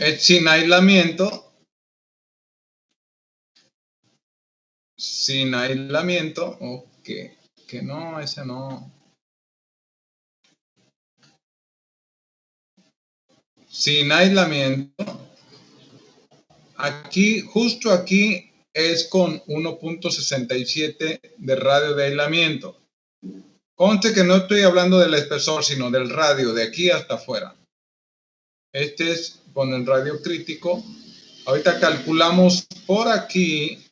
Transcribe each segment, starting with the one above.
es sin aislamiento. Sin aislamiento. Ok. Que no, ese no. Sin aislamiento. Aquí, justo aquí, es con 1.67 de radio de aislamiento. Conste que no estoy hablando del espesor, sino del radio, de aquí hasta afuera. Este es con el radio crítico. Ahorita calculamos por aquí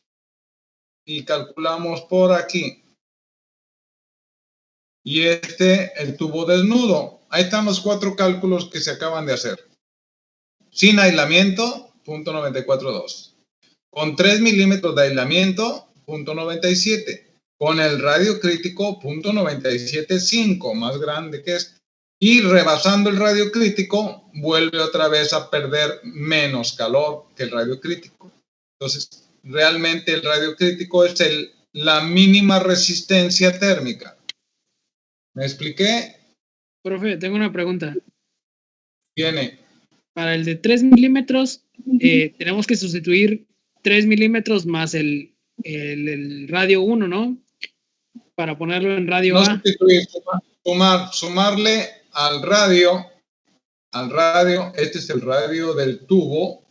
y calculamos por aquí. Y el tubo desnudo. Ahí están los 4 cálculos que se acaban de hacer. Sin aislamiento, 0.942. Con 3 milímetros de aislamiento, 0.97. Con el radio crítico, 0.975, más grande que este. Y rebasando el radio crítico, vuelve otra vez a perder menos calor que el radio crítico. Entonces, realmente el radio crítico es la mínima resistencia térmica. ¿Me expliqué? Profe, tengo una pregunta. Tiene. Para el de 3 milímetros, tenemos que sustituir 3 milímetros más el radio 1, ¿no? Para ponerlo en radio No A. sustituir, sumarle al radio, este es el radio del tubo,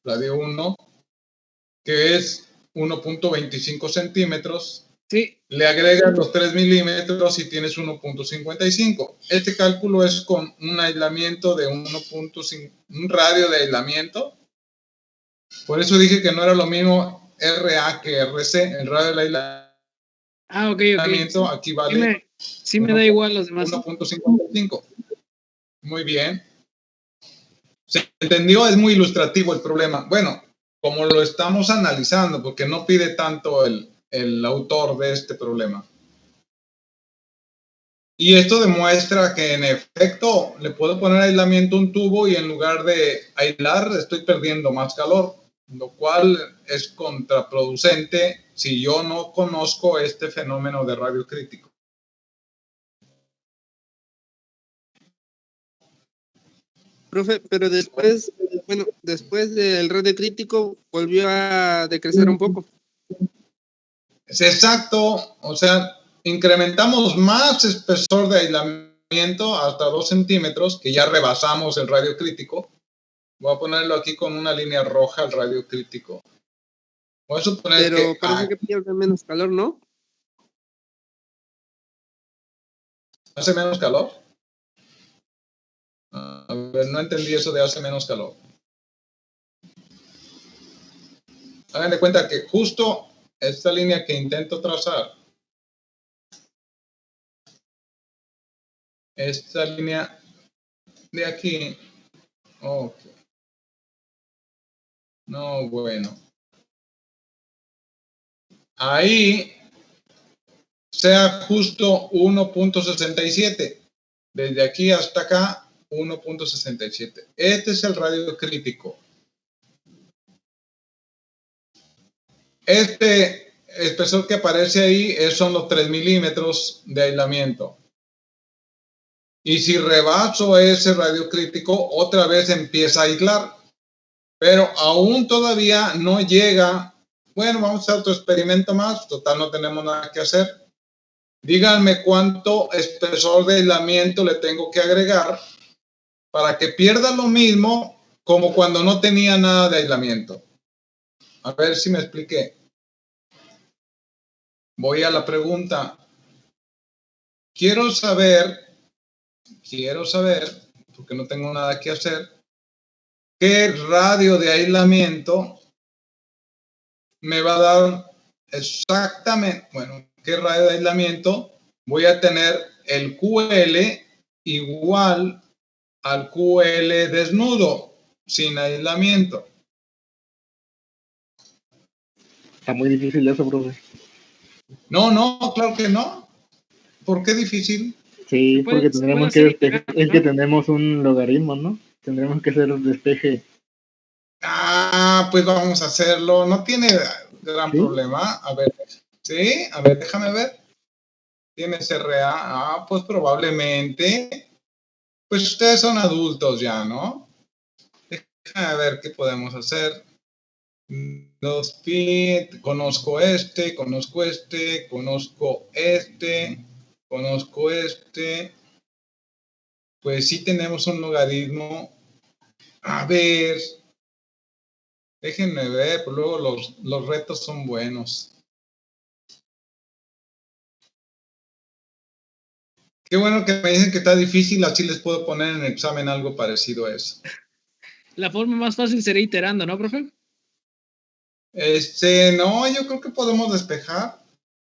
radio 1, que es 1.25 centímetros. Sí. Le agregas los 3 milímetros y tienes 1.55. Este cálculo es con un aislamiento de 1.5, un radio de aislamiento. Por eso dije que no era lo mismo RA que RC, el radio de aislamiento. Ah, ok. Aquí vale. Sí me da igual los demás. 1.55. Muy bien. ¿Se entendió? Es muy ilustrativo el problema. Bueno, como lo estamos analizando, porque no pide tanto el autor de este problema. Y esto demuestra que en efecto le puedo poner aislamiento a un tubo y en lugar de aislar estoy perdiendo más calor, lo cual es contraproducente si yo no conozco este fenómeno de radio crítico. Profe, pero después del radio crítico volvió a decrecer un poco. Es exacto, o sea, incrementamos más espesor de aislamiento hasta 2 centímetros, que ya rebasamos el radio crítico. Voy a ponerlo aquí con una línea roja, el radio crítico. Voy a suponer pero parece que pierde menos calor, ¿no? ¿Hace menos calor? A ver, no entendí eso de hace menos calor. Hagan de cuenta que justo esta línea que intento trazar, esta línea de aquí, ok. No, bueno. Ahí sea justo 1.67. Desde aquí hasta acá, 1.67. Este es el radio crítico. Este espesor que aparece ahí son los 3 milímetros de aislamiento. Y si rebaso ese radio crítico, otra vez empieza a aislar. Pero aún todavía no llega. Bueno, vamos a hacer otro experimento más. Total, no tenemos nada que hacer. Díganme cuánto espesor de aislamiento le tengo que agregar para que pierda lo mismo como cuando no tenía nada de aislamiento. A ver si me expliqué. Voy a la pregunta. Quiero saber, porque no tengo nada que hacer, qué radio de aislamiento me va a dar exactamente, bueno, qué radio de aislamiento voy a tener el QL igual al QL desnudo, sin aislamiento. Está muy difícil eso, profe. No, claro que no. ¿Por qué difícil? Sí, porque tendremos que despejar, es que tenemos un logaritmo, ¿no? Tendremos que hacer un despeje. Ah, pues vamos a hacerlo. No tiene gran problema. A ver, sí, a ver, déjame ver. ¿Tienes RA? Ah, pues probablemente. Pues ustedes son adultos ya, ¿no? A ver qué podemos hacer. 2pi, conozco este, conozco este, conozco este, conozco este. Pues sí tenemos un logaritmo. A ver, déjenme ver, pues luego los retos son buenos. Qué bueno que me dicen que está difícil, así les puedo poner en el examen algo parecido a eso. La forma más fácil sería iterando, ¿no, profe? No, yo creo que podemos despejar.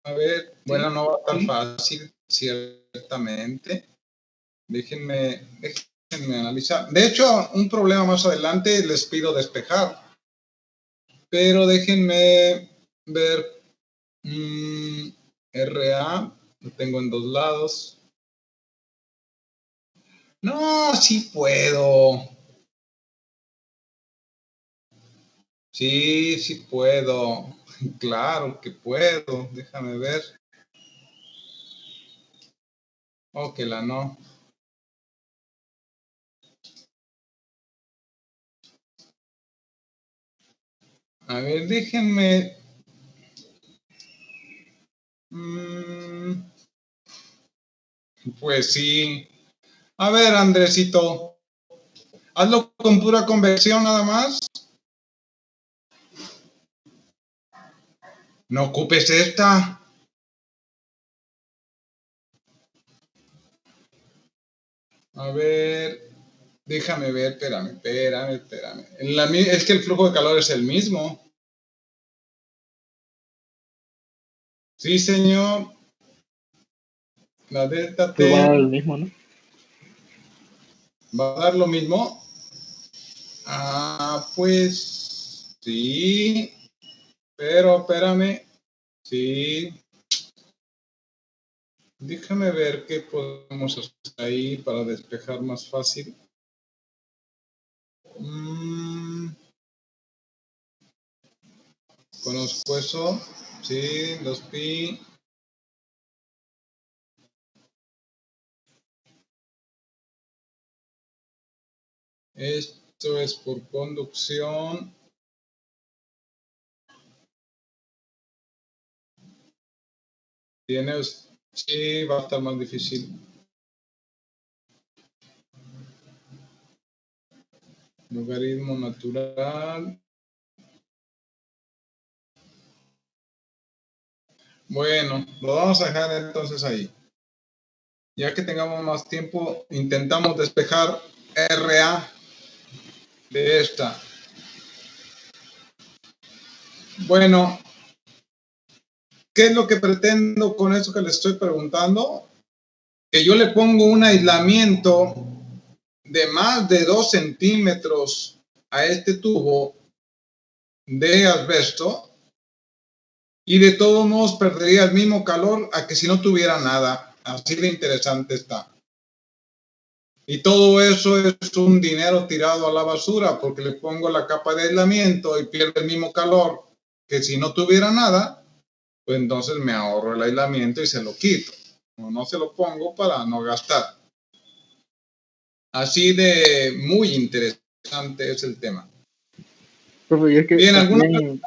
A ver, Sí. bueno, no va tan fácil, ciertamente. Déjenme analizar. De hecho, un problema más adelante les pido despejar. Pero déjenme ver. RA, lo tengo en 2 lados. No, sí puedo. Sí, sí puedo. Claro que puedo. Déjame ver. Oh, que la no. A ver, déjenme. Pues sí. A ver, Andresito. Hazlo con pura convección nada más. No ocupes esta. A ver. Déjame ver, espérame. Es que el flujo de calor es el mismo. Sí, señor. La delta T. Va a dar el mismo, ¿no? ¿Va a dar lo mismo? Ah, pues sí. Pero espérame. Sí. Déjame ver qué podemos hacer ahí para despejar más fácil. Conozco eso. Sí, 2pi. Esto es por conducción. Tienes. Sí, va a estar más difícil. Logaritmo natural. Bueno, lo vamos a dejar entonces ahí. Ya que tengamos más tiempo, intentamos despejar RA de esta. Bueno, ¿qué es lo que pretendo con eso que les estoy preguntando? Que yo le pongo un aislamiento de más de 2 centímetros a este tubo de asbesto y de todos modos perdería el mismo calor a que si no tuviera nada. Así de interesante está. Y todo eso es un dinero tirado a la basura porque le pongo la capa de aislamiento y pierde el mismo calor que si no tuviera nada, pues entonces me ahorro el aislamiento y se lo quito. No se lo pongo para no gastar. Así de muy interesante es el tema. Profe, y es que Bien, también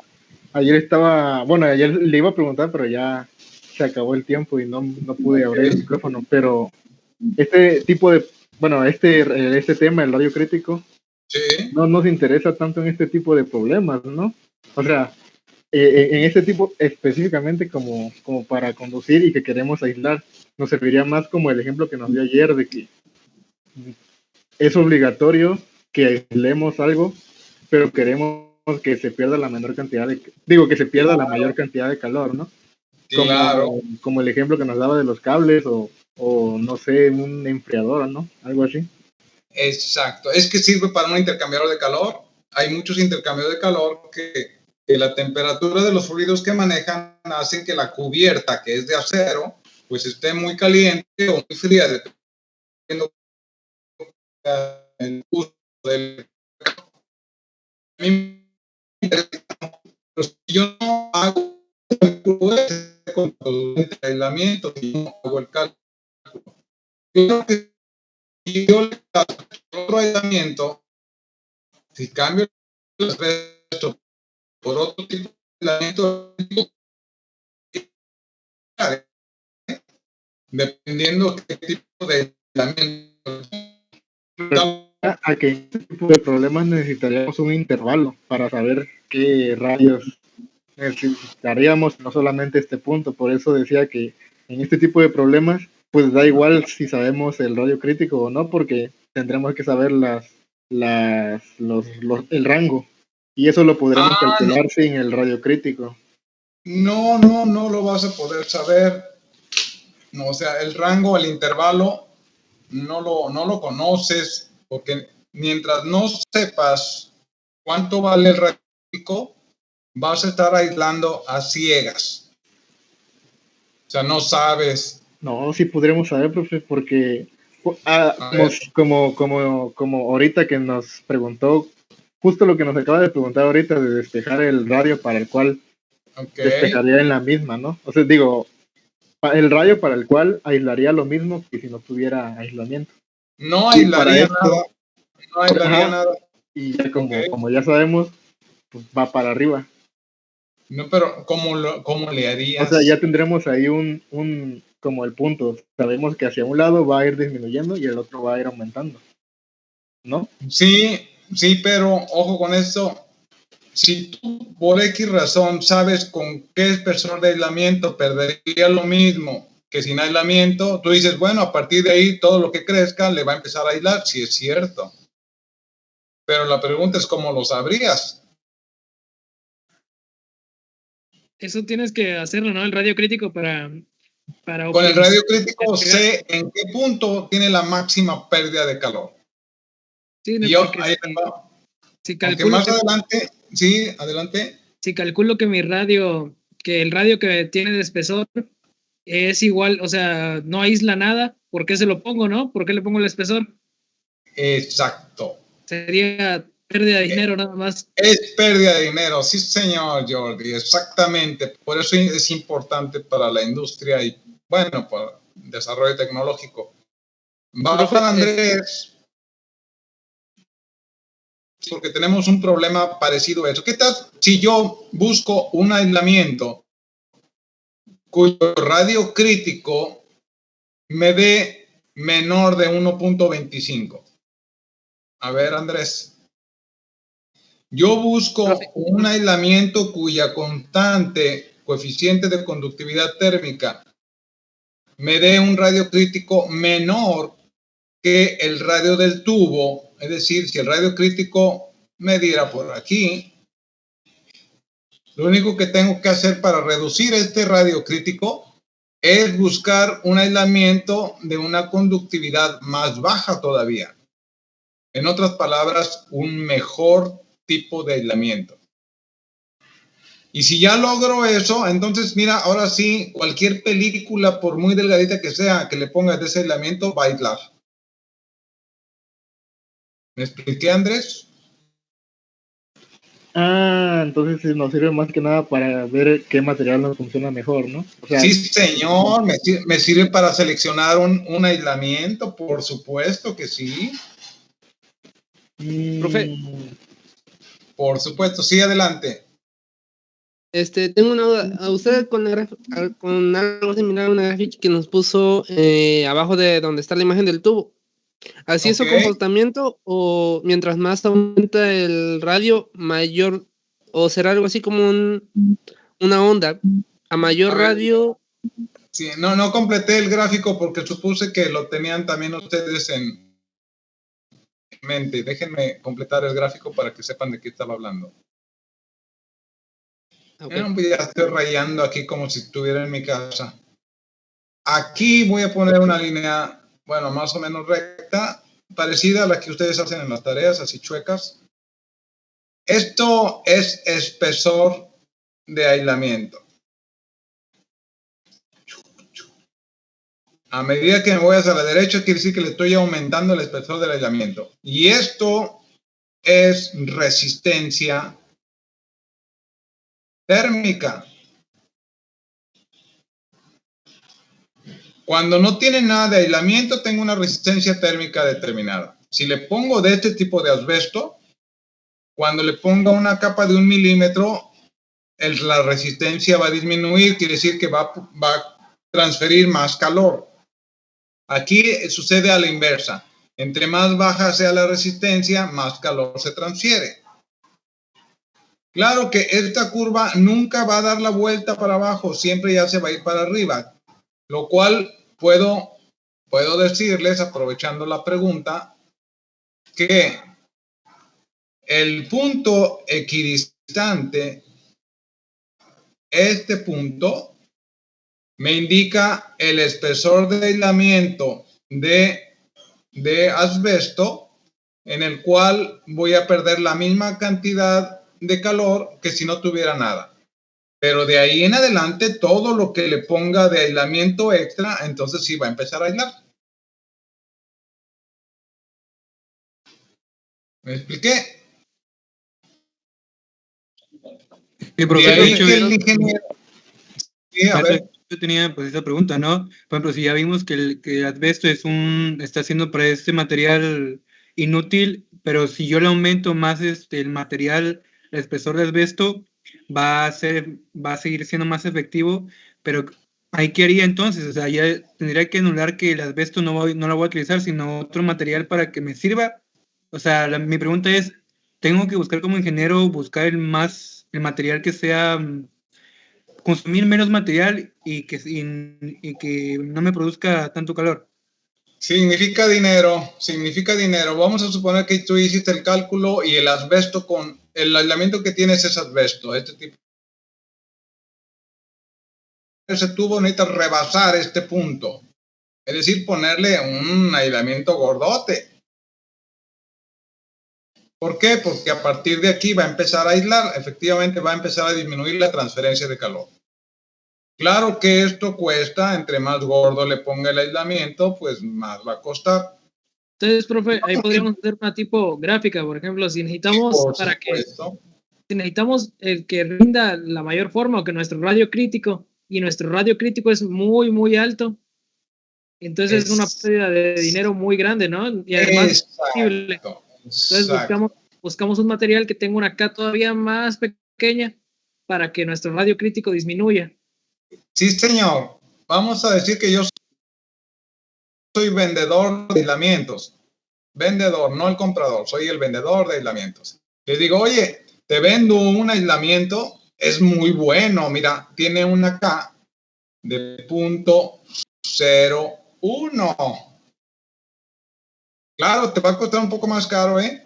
ayer estaba, bueno, ayer le iba a preguntar, pero ya se acabó el tiempo y no pude abrir el micrófono, pero este tipo de, bueno, este tema, el radio crítico, sí. no nos interesa tanto en este tipo de problemas, ¿no? O sea, en este tipo específicamente como para conducir y que queremos aislar, nos serviría más como el ejemplo que nos dio ayer de que es obligatorio que aislemos algo, pero queremos que se pierda la menor cantidad de, que se pierda la mayor cantidad de calor, ¿no? Claro. Como el ejemplo que nos daba de los cables o no sé, un enfriador, ¿no? Algo así. Exacto. Es que sirve para un intercambiador de calor. Hay muchos intercambiadores de calor que la temperatura de los fluidos que manejan hacen que la cubierta, que es de acero, pues esté muy caliente o muy fría, dependiendo del uso del. Pero si yo no hago el cálculo con el aislamiento, si no hago el cálculo, creo que si yo le hago otro aislamiento, Si cambio el asbesto por otro tipo de aislamiento, dependiendo qué tipo de aislamiento. A que en este tipo de problemas necesitaríamos un intervalo para saber qué radios necesitaríamos, no solamente este punto. Por eso decía que en este tipo de problemas, pues da igual si sabemos el radio crítico o no, porque tendremos que saber el rango. Y eso lo podremos calcular sin el radio crítico. No lo vas a poder saber. No, o sea, el rango, el intervalo, no lo conoces, porque mientras no sepas cuánto vale el radio crítico, vas a estar aislando a ciegas. O sea, no sabes. No, sí podremos saber, profe, porque como ahorita que nos preguntó, justo lo que nos acaba de preguntar ahorita de despejar el radio para el cual despejaría en la misma, ¿no? O sea, digo, el radio para el cual aislaría lo mismo que si no tuviera aislamiento. No aislaría nada. No aislaría nada. Y ya como ya sabemos, pues va para arriba. No, pero ¿cómo le harías? O sea, ya tendremos ahí un como el punto. Sabemos que hacia un lado va a ir disminuyendo y el otro va a ir aumentando, ¿no? Sí, pero ojo con esto. Si tú por X razón sabes con qué espesor de aislamiento perdería lo mismo que sin aislamiento, tú dices, bueno, a partir de ahí todo lo que crezca le va a empezar a aislar, si es cierto. Pero la pregunta es, ¿cómo lo sabrías? Eso tienes que hacerlo, ¿no? El radio crítico para con el radio crítico sé en qué punto tiene la máxima pérdida de calor. Sí, y yo, ahí si calculo más adelante, sí, adelante. Si calculo que el radio que tiene de espesor es igual, o sea, no aísla nada, ¿por qué se lo pongo, no? ¿Por qué le pongo el espesor? Exacto. Sería pérdida de dinero nada más. Es pérdida de dinero, sí señor Jordi, exactamente. Por eso es importante para la industria y, bueno, para el desarrollo tecnológico. Va para Andrés, porque tenemos un problema parecido a eso. ¿Qué tal si yo busco un aislamiento cuyo radio crítico me dé menor de 1.25? A ver, Andrés. Yo busco un aislamiento cuya constante, coeficiente de conductividad térmica, me dé un radio crítico menor que el radio del tubo. Es decir, si el radio crítico me diera por aquí, lo único que tengo que hacer para reducir este radio crítico es buscar un aislamiento de una conductividad más baja todavía. En otras palabras, un mejor tipo de aislamiento. Y si ya logro eso, entonces mira, ahora sí, cualquier película, por muy delgadita que sea, que le pongas de ese aislamiento, va a aislar. ¿Me expliqué, Andrés? Entonces nos sirve más que nada para ver qué material nos funciona mejor, ¿no? O sea, sí, señor, me sirve para seleccionar un aislamiento, por supuesto que sí. Profe. Por supuesto, sí, adelante. Tengo una duda. ¿A usted con algo similar a una gráfica que nos puso abajo de donde está la imagen del tubo? ¿Así es su comportamiento o mientras más aumenta el radio, mayor, o será algo así como una onda? A mayor radio... Sí, no completé el gráfico porque supuse que lo tenían también ustedes en mente. Déjenme completar el gráfico para que sepan de qué estaba hablando. Ya estoy rayando aquí como si estuviera en mi casa. Aquí voy a poner una línea, bueno, más o menos recta, parecida a la que ustedes hacen en las tareas, así chuecas. Esto es espesor de aislamiento. A medida que me voy hacia la derecha, quiere decir que le estoy aumentando el espesor del aislamiento. Y esto es resistencia térmica. Cuando no tiene nada de aislamiento, tengo una resistencia térmica determinada. Si le pongo de este tipo de asbesto, cuando le ponga una capa de 1 milímetro, la resistencia va a disminuir, quiere decir que va a transferir más calor. Aquí sucede a la inversa. Entre más baja sea la resistencia, más calor se transfiere. Claro que esta curva nunca va a dar la vuelta para abajo, siempre ya se va a ir para arriba, lo cual puedo decirles, aprovechando la pregunta, que el punto equidistante, este punto, me indica el espesor de aislamiento de asbesto, en el cual voy a perder la misma cantidad de calor que si no tuviera nada. Pero de ahí en adelante, todo lo que le ponga de aislamiento extra, entonces sí va a empezar a aislar. ¿Me expliqué? Sí, De ahí que el ingeniero... Sí, a ver. Yo tenía pues esa pregunta, ¿no? Por ejemplo, si ya vimos que el asbesto está siendo para este material inútil, pero si yo le aumento más el material, el espesor de asbesto, va a seguir siendo más efectivo, pero ¿ahí qué haría entonces? O sea, ya tendría que anular que el asbesto no lo voy a utilizar, sino otro material para que me sirva. O sea, mi pregunta es, ¿tengo que buscar como ingeniero, buscar el material que sea... consumir menos material y que no me produzca tanto calor? Significa dinero. Vamos a suponer que tú hiciste el cálculo y el asbesto con el aislamiento que tienes es asbesto. Este tipo. Ese tubo necesita rebasar este punto. Es decir, ponerle un aislamiento gordote. ¿Por qué? Porque a partir de aquí va a empezar a aislar, efectivamente va a empezar a disminuir la transferencia de calor. Claro que esto cuesta, entre más gordo le ponga el aislamiento, pues más va a costar. Entonces, profe, ahí podríamos hacer una tipo gráfica, por ejemplo, si necesitamos si necesitamos el que rinda la mayor forma o que nuestro radio crítico, y nuestro radio crítico es muy, muy alto, entonces es una pérdida de dinero muy grande, ¿no? Y además es posible. Entonces buscamos un material que tenga una K todavía más pequeña para que nuestro radio crítico disminuya. Sí, señor. Vamos a decir que yo soy vendedor de aislamientos. Vendedor, no el comprador. Soy el vendedor de aislamientos. Le digo, oye, te vendo un aislamiento. Es muy bueno. Mira, tiene una K de 0.01. Claro, te va a costar un poco más caro, ¿eh?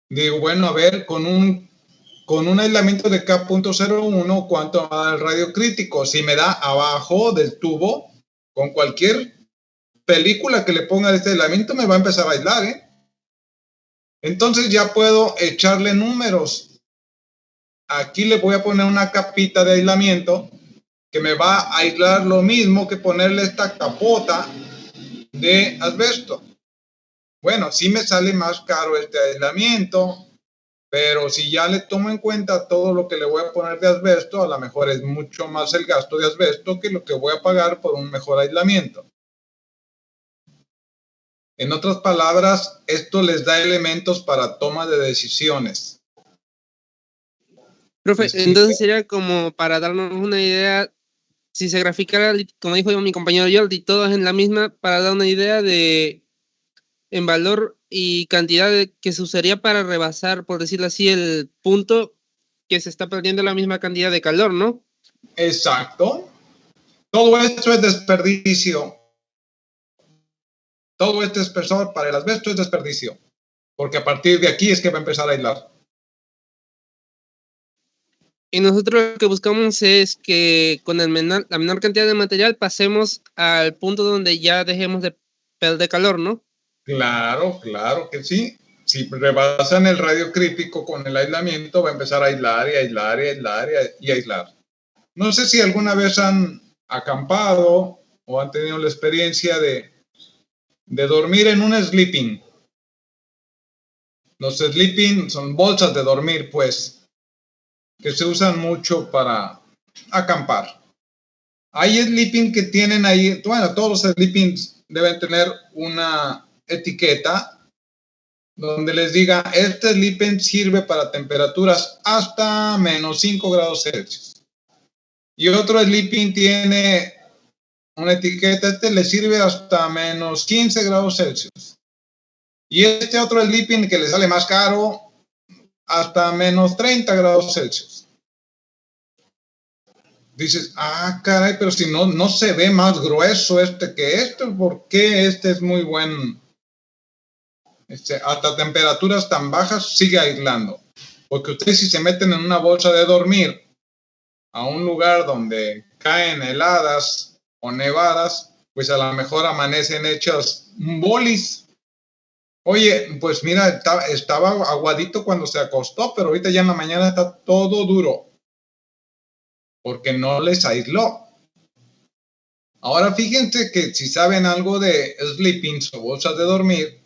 Digo, bueno, a ver, con un aislamiento de K.01, ¿cuánto va el radio crítico? Si me da abajo del tubo, con cualquier película que le ponga de este aislamiento, me va a empezar a aislar, ¿eh? Entonces ya puedo echarle números. Aquí le voy a poner una capita de aislamiento que me va a aislar lo mismo que ponerle esta capota de asbesto. Bueno, sí me sale más caro este aislamiento, pero si ya le tomo en cuenta todo lo que le voy a poner de asbesto, a lo mejor es mucho más el gasto de asbesto que lo que voy a pagar por un mejor aislamiento. En otras palabras, esto les da elementos para toma de decisiones. Profe, entonces sería como para darnos una idea, si se graficara, como dijo mi compañero Jordi, todos en la misma, para dar una idea de en valor y cantidad que se usaría para rebasar, por decirlo así, el punto que se está perdiendo la misma cantidad de calor, ¿no? Exacto. Todo esto es desperdicio. Todo este espesor para el asbesto es desperdicio, porque a partir de aquí es que va a empezar a aislar. Y nosotros lo que buscamos es que con la menor cantidad de material pasemos al punto donde ya dejemos de perder calor, ¿no? Claro, claro que sí. Si rebasan el radio crítico con el aislamiento, va a empezar a aislar y aislar y aislar y aislar. No sé si alguna vez han acampado o han tenido la experiencia de dormir en un sleeping. Los sleeping son bolsas de dormir, pues, que se usan mucho para acampar. Hay sleeping que tienen ahí, bueno, todos los sleepings deben tener una etiqueta donde les diga, este sleeping sirve para temperaturas hasta menos 5 grados Celsius. Y otro sleeping tiene una etiqueta, este le sirve hasta menos 15 grados Celsius. Y este otro sleeping que le sale más caro, hasta menos 30 grados Celsius. Dices, caray, pero si no se ve más grueso este que este, ¿por qué este es muy buen? Hasta temperaturas tan bajas sigue aislando. Porque ustedes si se meten en una bolsa de dormir a un lugar donde caen heladas o nevadas, pues a lo mejor amanecen hechas bolis. Oye, pues mira, estaba aguadito cuando se acostó, pero ahorita ya en la mañana está todo duro. Porque no les aisló. Ahora fíjense que si saben algo de sleepings o bolsas de dormir,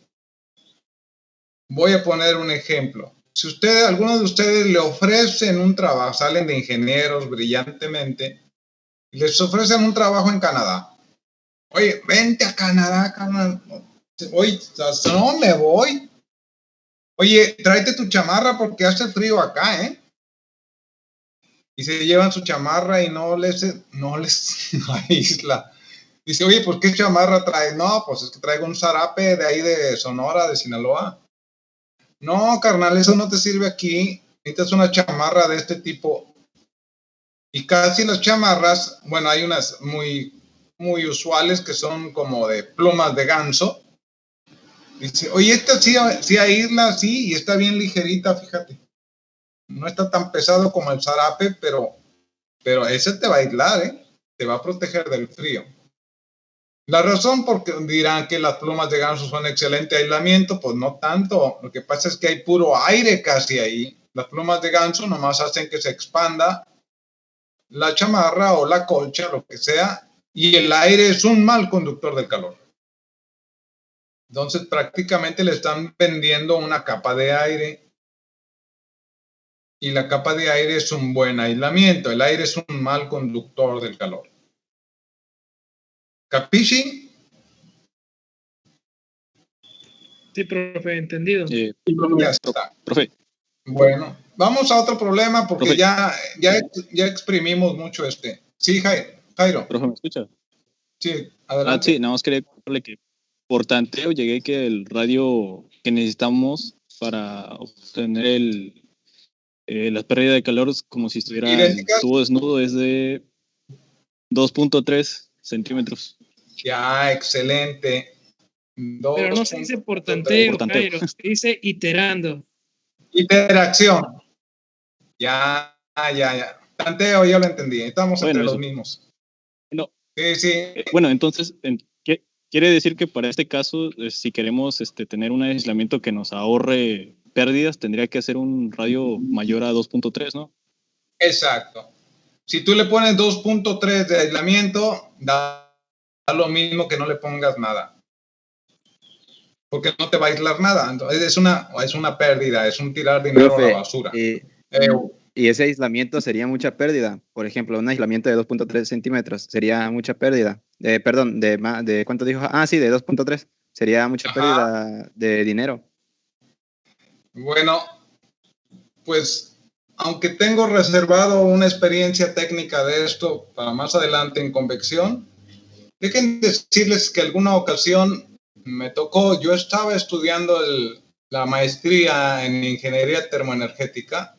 voy a poner un ejemplo. Si alguno de ustedes le ofrecen un trabajo, salen de ingenieros brillantemente, y les ofrecen un trabajo en Canadá. Oye, vente a Canadá, carnal. Oye, no me voy. Oye, tráete tu chamarra porque hace frío acá, ¿eh? Y se llevan su chamarra y no les aísla. Dice, oye, ¿por qué chamarra traes? No, pues es que traigo un zarape de ahí de Sonora, de Sinaloa. No, carnal, eso no te sirve aquí. Necesitas una chamarra de este tipo. Y casi las chamarras, bueno, hay unas muy, muy usuales que son como de plumas de ganso. Dice, oye, esta sí aísla, sí, y está bien ligerita, fíjate. No está tan pesado como el zarape, pero ese te va a aislar, ¿eh? Te va a proteger del frío. La razón porque dirán que las plumas de ganso son excelente aislamiento, pues no tanto. Lo que pasa es que hay puro aire casi ahí. Las plumas de ganso nomás hacen que se expanda la chamarra o la colcha, lo que sea, y el aire es un mal conductor del calor. Entonces prácticamente le están vendiendo una capa de aire. Y la capa de aire es un buen aislamiento. El aire es un mal conductor del calor. ¿Capisci? Sí, profe, entendido. Ya está. Profe. Bueno, vamos a otro problema porque Profe. ya exprimimos mucho este. Sí, Jairo. Profe, ¿me escucha? Sí, adelante. Sí, nada más quería contarle que por tanteo llegué que el radio que necesitamos para obtener la pérdida de calor como si estuviera en tubo desnudo es de 2.3 centímetros. Ya, excelente. Pero no se dice por tanteo, Jairo, se dice iterando. Interacción. Ya. Tanteo, ya lo entendí. Estamos entre los mismos. No. Sí. Bueno, entonces, quiere decir que para este caso, si queremos tener un aislamiento que nos ahorre pérdidas, tendría que hacer un radio mayor a 2.3, ¿no? Exacto. Si tú le pones 2.3 de aislamiento, da lo mismo que no le pongas nada. Porque no te va a aislar nada. Entonces es una pérdida, es un tirar dinero a la basura. Y ese aislamiento sería mucha pérdida. Por ejemplo, un aislamiento de 2.3 centímetros sería mucha pérdida. Perdón, ¿de cuánto dijo? Sí, de 2.3. Sería mucha pérdida de dinero. Bueno, pues aunque tengo reservado una experiencia técnica de esto para más adelante en convección, dejen decirles que alguna ocasión me tocó, yo estaba estudiando la maestría en ingeniería termoenergética,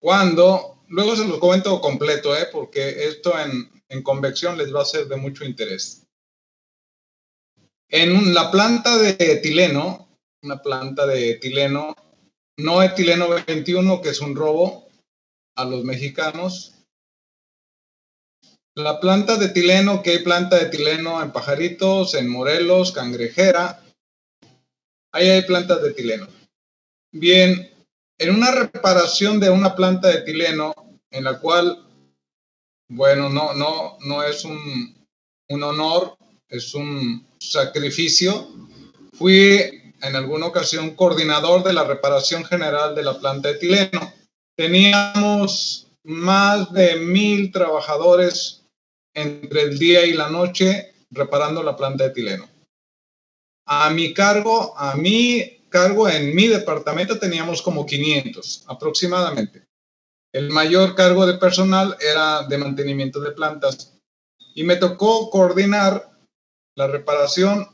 luego se los comento completo, porque esto en convección les va a ser de mucho interés. En la planta de etileno, una planta de etileno, no etileno 21, que es un robo a los mexicanos. La planta de etileno, que hay planta de etileno en Pajaritos, en Morelos, Cangrejera. Ahí hay plantas de etileno. Bien, en una reparación de una planta de etileno, en la cual, bueno, no es un honor, es un sacrificio. Fui en alguna ocasión coordinador de la reparación general de la planta de etileno. Teníamos más de 1,000 trabajadores entre el día y la noche reparando la planta de etileno. A mi cargo en mi departamento teníamos como 500 aproximadamente. El mayor cargo de personal era de mantenimiento de plantas. Y me tocó coordinar la reparación,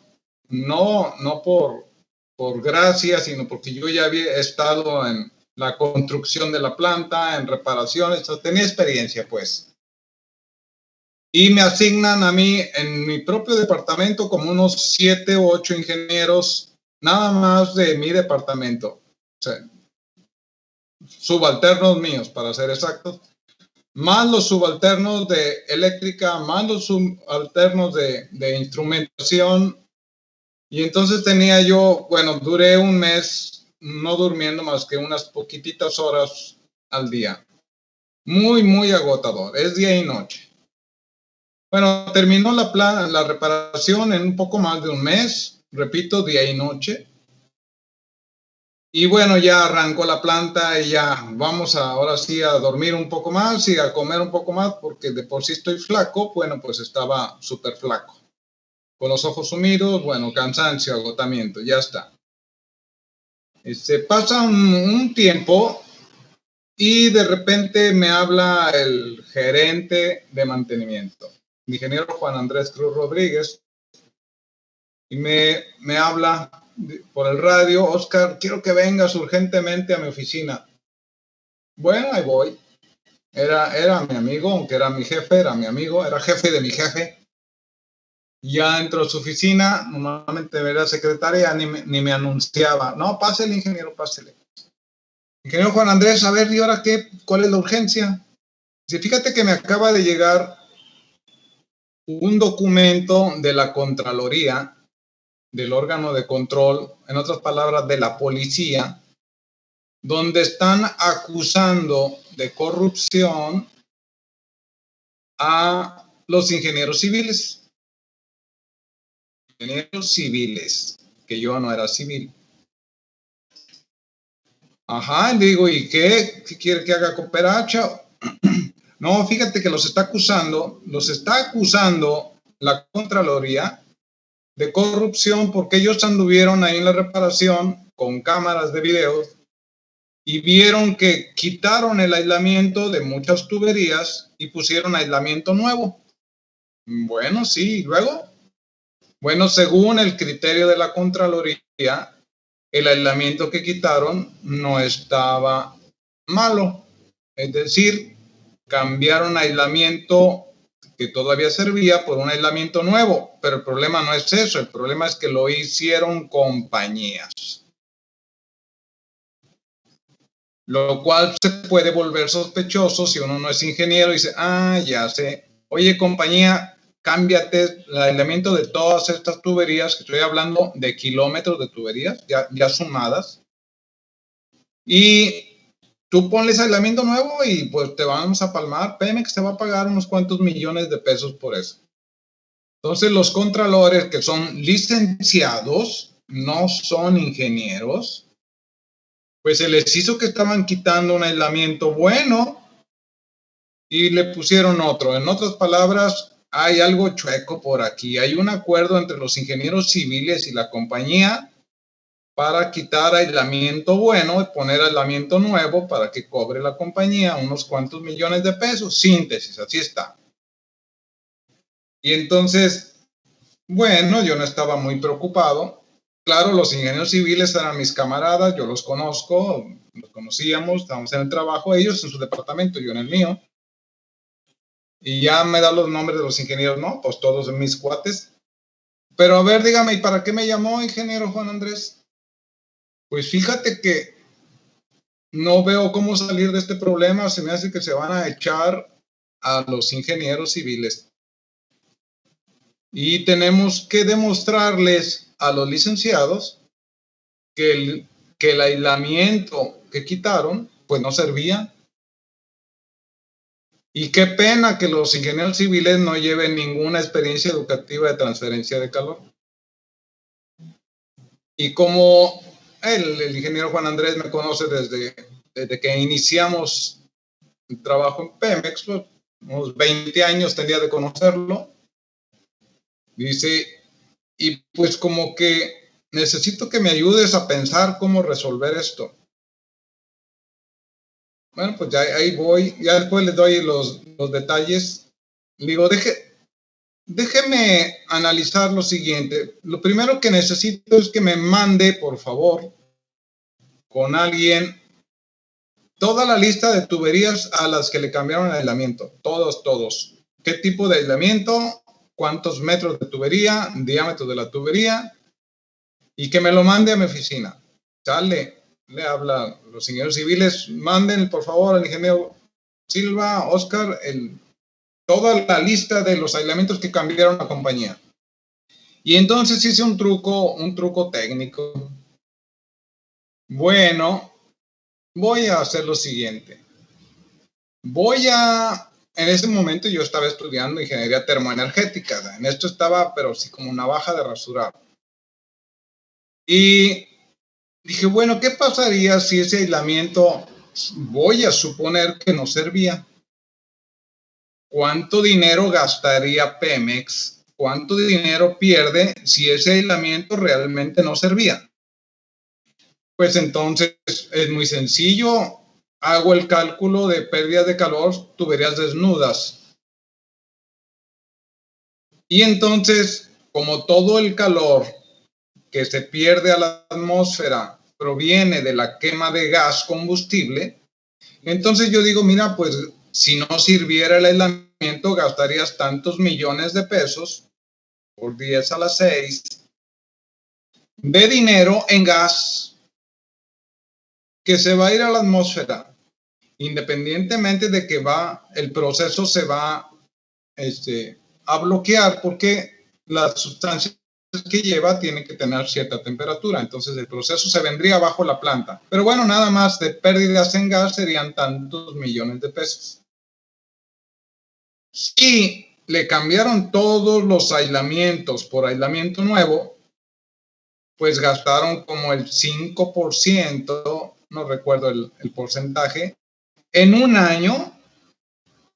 no por gracia, sino porque yo ya había estado en la construcción de la planta, en reparaciones, tenía experiencia, pues. Y me asignan a mí en mi propio departamento como unos 7 u 8 ingenieros, nada más de mi departamento. O sea, subalternos míos, para ser exactos, más los subalternos de eléctrica, más los subalternos de instrumentación. Y entonces tenía yo, bueno, duré un mes no durmiendo más que unas poquititas horas al día. Muy, muy agotador, es día y noche. Bueno, terminó la reparación en un poco más de un mes, repito, día y noche. Y bueno, ya arrancó la planta y ya vamos ahora sí a dormir un poco más y a comer un poco más porque de por sí estoy flaco. Bueno, pues estaba súper flaco. Con los ojos sumidos, bueno, cansancio, agotamiento, ya está. Pasa un tiempo y de repente me habla el gerente de mantenimiento, el ingeniero Juan Andrés Cruz Rodríguez, y me habla por el radio: Oscar, quiero que vengas urgentemente a mi oficina. Bueno, ahí voy. Era mi amigo, aunque era mi jefe, era mi amigo, era jefe de mi jefe. Ya entró a su oficina, normalmente era secretaria, ni me anunciaba. No, pásele, ingeniero, pásele. Ingeniero Juan Andrés, a ver, ¿y ahora qué? ¿Cuál es la urgencia? Dice, fíjate que me acaba de llegar un documento de la Contraloría, del órgano de control, en otras palabras, de la policía, donde están acusando de corrupción a los ingenieros civiles. Ingenieros civiles, que yo no era civil. Ajá, digo, ¿y qué? ¿Qué quiere que haga cooperacha? No, fíjate que los está acusando la Contraloría de corrupción porque ellos anduvieron ahí en la reparación con cámaras de video y vieron que quitaron el aislamiento de muchas tuberías y pusieron aislamiento nuevo. Bueno, sí, ¿y luego? Bueno, según el criterio de la Contraloría, el aislamiento que quitaron no estaba malo. Es decir, cambiaron aislamiento que todavía servía por un aislamiento nuevo. Pero el problema no es eso, el problema es que lo hicieron compañías. Lo cual se puede volver sospechoso si uno no es ingeniero y dice, ya sé, oye compañía, cámbiate el aislamiento de todas estas tuberías, que estoy hablando de kilómetros de tuberías ya sumadas, y tú ponles aislamiento nuevo y pues te vamos a palmar. Pemex te va a pagar unos cuantos millones de pesos por eso. Entonces los contralores, que son licenciados, no son ingenieros, pues se les hizo que estaban quitando un aislamiento bueno y le pusieron otro. En otras palabras, hay algo chueco por aquí. Hay un acuerdo entre los ingenieros civiles y la compañía para quitar aislamiento bueno y poner aislamiento nuevo para que cobre la compañía unos cuantos millones de pesos. Síntesis, así está. Y entonces, bueno, yo no estaba muy preocupado. Claro, los ingenieros civiles eran mis camaradas, yo los conozco, los conocíamos, estábamos en el trabajo, ellos en su departamento, yo en el mío. Y ya me da los nombres de los ingenieros, ¿no? Pues todos mis cuates. Pero a ver, dígame, ¿y para qué me llamó, ingeniero Juan Andrés? Pues fíjate que no veo cómo salir de este problema, se me hace que se van a echar a los ingenieros civiles. Y tenemos que demostrarles a los licenciados que el aislamiento que quitaron, pues no servía. Y qué pena que los ingenieros civiles no lleven ninguna experiencia educativa de transferencia de calor. Y como el ingeniero Juan Andrés me conoce desde que iniciamos el trabajo en Pemex, pues, unos 20 años tendría de conocerlo. Dice, y pues como que necesito que me ayudes a pensar cómo resolver esto. Bueno, pues ya ahí voy, ya después les doy los detalles. Le digo, déjeme analizar lo siguiente. Lo primero que necesito es que me mande, por favor, con alguien, toda la lista de tuberías a las que le cambiaron el aislamiento. Todos. ¿Qué tipo de aislamiento? ¿Cuántos metros de tubería? ¿Diámetro de la tubería? Y que me lo mande a mi oficina. Sale, le habla a los ingenieros civiles, manden, por favor, al ingeniero Silva, Oscar, toda la lista de los aislamientos que cambiaron la compañía. Y entonces hice un truco técnico. Bueno, voy a hacer lo siguiente. En ese momento yo estaba estudiando ingeniería termoenergética. En esto estaba, pero sí como una navaja de rasurar. Y dije, bueno, ¿qué pasaría si ese aislamiento, voy a suponer que no servía? ¿Cuánto dinero gastaría Pemex? ¿Cuánto dinero pierde si ese aislamiento realmente no servía? Pues entonces es muy sencillo. Hago el cálculo de pérdidas de calor, tuberías desnudas. Y entonces, como todo el calor que se pierde a la atmósfera proviene de la quema de gas combustible, entonces yo digo, mira, pues si no sirviera el aislamiento, gastarías tantos millones de pesos por 10 a la 6 de dinero en gas que se va a ir a la atmósfera, independientemente de que el proceso se va a bloquear, porque las sustancias que lleva tienen que tener cierta temperatura, entonces el proceso se vendría bajo la planta. Pero bueno, nada más de pérdidas en gas serían tantos millones de pesos. Si le cambiaron todos los aislamientos por aislamiento nuevo, pues gastaron como el 5%, no recuerdo el porcentaje, en un año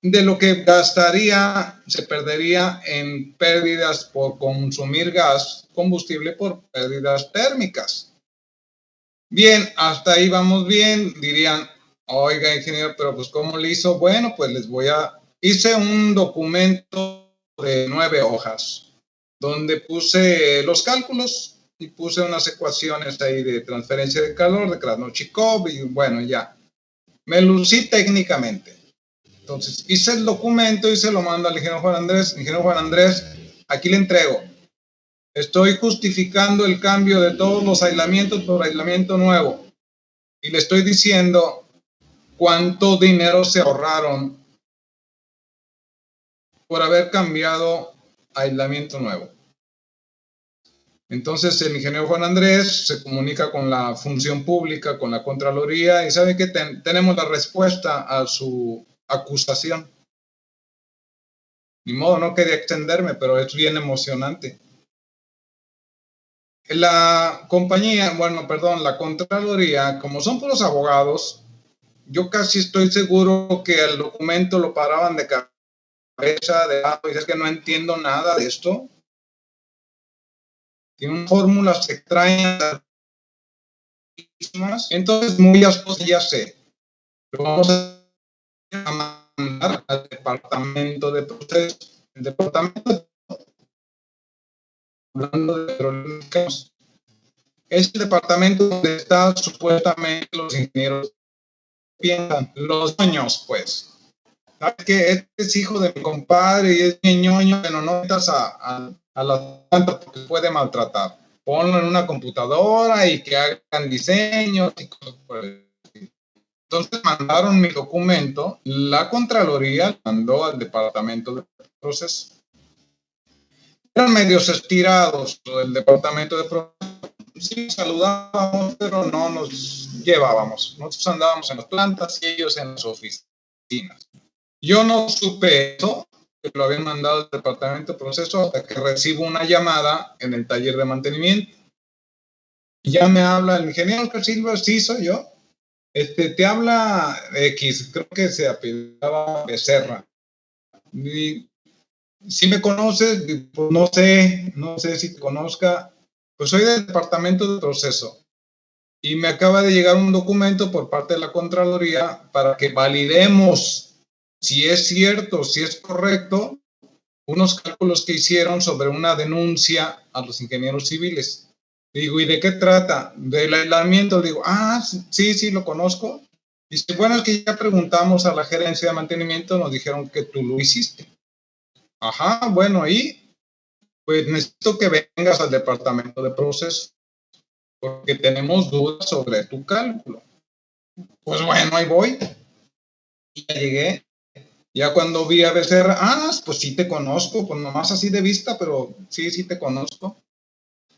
de lo que gastaría, se perdería en pérdidas por consumir gas, combustible por pérdidas térmicas. Bien, hasta ahí vamos bien. Dirían, oiga, ingeniero, pero pues ¿cómo le hizo? Bueno, pues hice un documento de 9 hojas, donde puse los cálculos y puse unas ecuaciones ahí de transferencia de calor, de Krasnochikov, y bueno, ya. Me lucí técnicamente. Entonces, hice el documento y se lo mando al ingeniero Juan Andrés. Ingeniero Juan Andrés, aquí le entrego. Estoy justificando el cambio de todos los aislamientos por aislamiento nuevo. Y le estoy diciendo cuánto dinero se ahorraron por haber cambiado aislamiento nuevo. Entonces, el ingeniero Juan Andrés se comunica con la función pública, con la Contraloría, y sabe que tenemos la respuesta a su acusación. Ni modo, no quería extenderme, pero es bien emocionante. La Contraloría, como son puros abogados, yo casi estoy seguro que el documento lo paraban de cabeza, de lado, y es que no entiendo nada de esto. Tienen fórmulas extrañas. Entonces, muchas cosas ya sé. Lo vamos a mandar al departamento de procesos. El departamento, hablando de problemas, es el departamento donde están supuestamente los ingenieros que piensan, los dueños, pues. ¿Sabes qué? Este es hijo de mi compadre y es mi ñoño, pero no metas a la planta porque puede maltratar. Ponlo en una computadora y que hagan diseños y cosas por el estilo. Entonces mandaron mi documento, la Contraloría mandó al departamento de procesos. Eran medios estirados el departamento de procesos. Sí, saludábamos, pero no nos llevábamos. Nosotros andábamos en las plantas y ellos en las oficinas. Yo no supe eso, que lo habían mandado al departamento de proceso, hasta que recibo una llamada en el taller de mantenimiento. Y ya me habla el ingeniero Oscar Silva, sí soy yo. Te habla X, creo que se apellidaba Becerra. Y si me conoces, pues no sé si te conozca. Pues soy del departamento de proceso y me acaba de llegar un documento por parte de la Contraloría para que validemos si es cierto, si es correcto, unos cálculos que hicieron sobre una denuncia a los ingenieros civiles. Digo, ¿y de qué trata? Del aislamiento. Digo, sí, lo conozco. Dice, bueno, es que ya preguntamos a la gerencia de mantenimiento, nos dijeron que tú lo hiciste. Ajá, bueno, y pues necesito que vengas al departamento de proceso, porque tenemos dudas sobre tu cálculo. Pues bueno, ahí voy. Y ya llegué. Ya cuando vi a Becerra, pues sí te conozco, pues nomás así de vista, pero sí te conozco.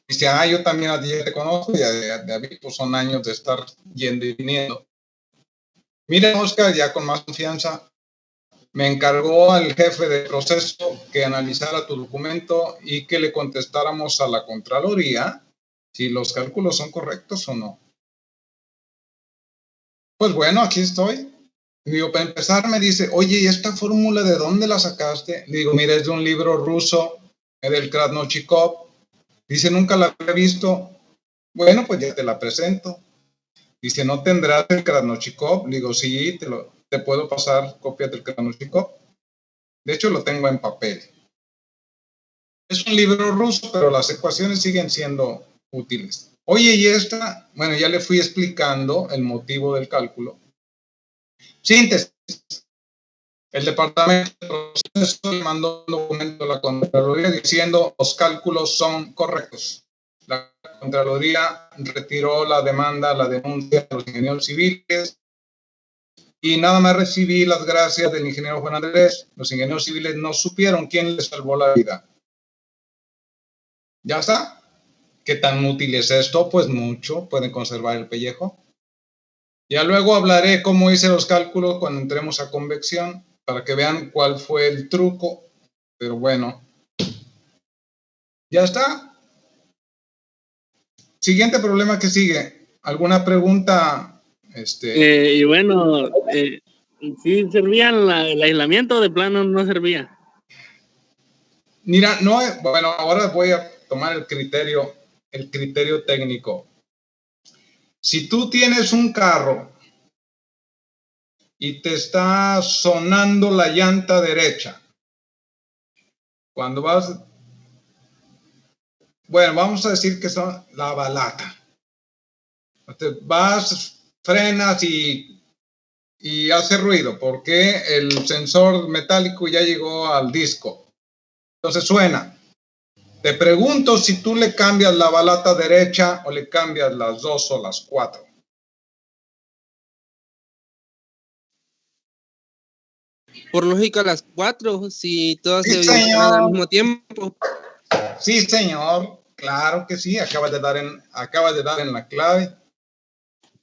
Dice, yo también a ti te conozco, ya de pues son años de estar yendo y viniendo. Mira, Oscar, ya con más confianza, me encargó al jefe de proceso que analizara tu documento y que le contestáramos a la Contraloría si los cálculos son correctos o no. Pues bueno, aquí estoy. Digo, para empezar me dice, oye, ¿y esta fórmula de dónde la sacaste? Le digo, mira, es de un libro ruso, del Krasnochikov. Dice, nunca la había visto. Bueno, pues ya te la presento. Dice, ¿no tendrás el Krasnochikov? Le digo, sí, te puedo pasar copias del Krasnochikov. De hecho, lo tengo en papel. Es un libro ruso, pero las ecuaciones siguen siendo útiles. Oye, y esta, bueno, ya le fui explicando el motivo del cálculo. Síntesis. El departamento de proceso le mandó un documento a la Contraloría diciendo los cálculos son correctos. La Contraloría retiró la denuncia de los ingenieros civiles y nada más recibí las gracias del ingeniero Juan Andrés. Los ingenieros civiles no supieron quién les salvó la vida. ¿Ya está? ¿Qué tan útil es esto? Pues mucho, pueden conservar el pellejo. Ya luego hablaré cómo hice los cálculos cuando entremos a convección, para que vean cuál fue el truco. Pero bueno, ya está. Siguiente problema que sigue. ¿Alguna pregunta? Y bueno, ¿sí servía el aislamiento o de plano no servía? Mira, no, bueno, ahora voy a tomar el criterio técnico. Si tú tienes un carro y te está sonando la llanta derecha, cuando vas, bueno, vamos a decir que son la balata. Vas, frenas y hace ruido porque el sensor metálico ya llegó al disco. Entonces suena. Te pregunto si tú le cambias la balata derecha o le cambias las 2 o las 4. Por lógica, las 4, si todas se vibran al mismo tiempo. Sí, señor, claro que sí, acabas de dar en la clave.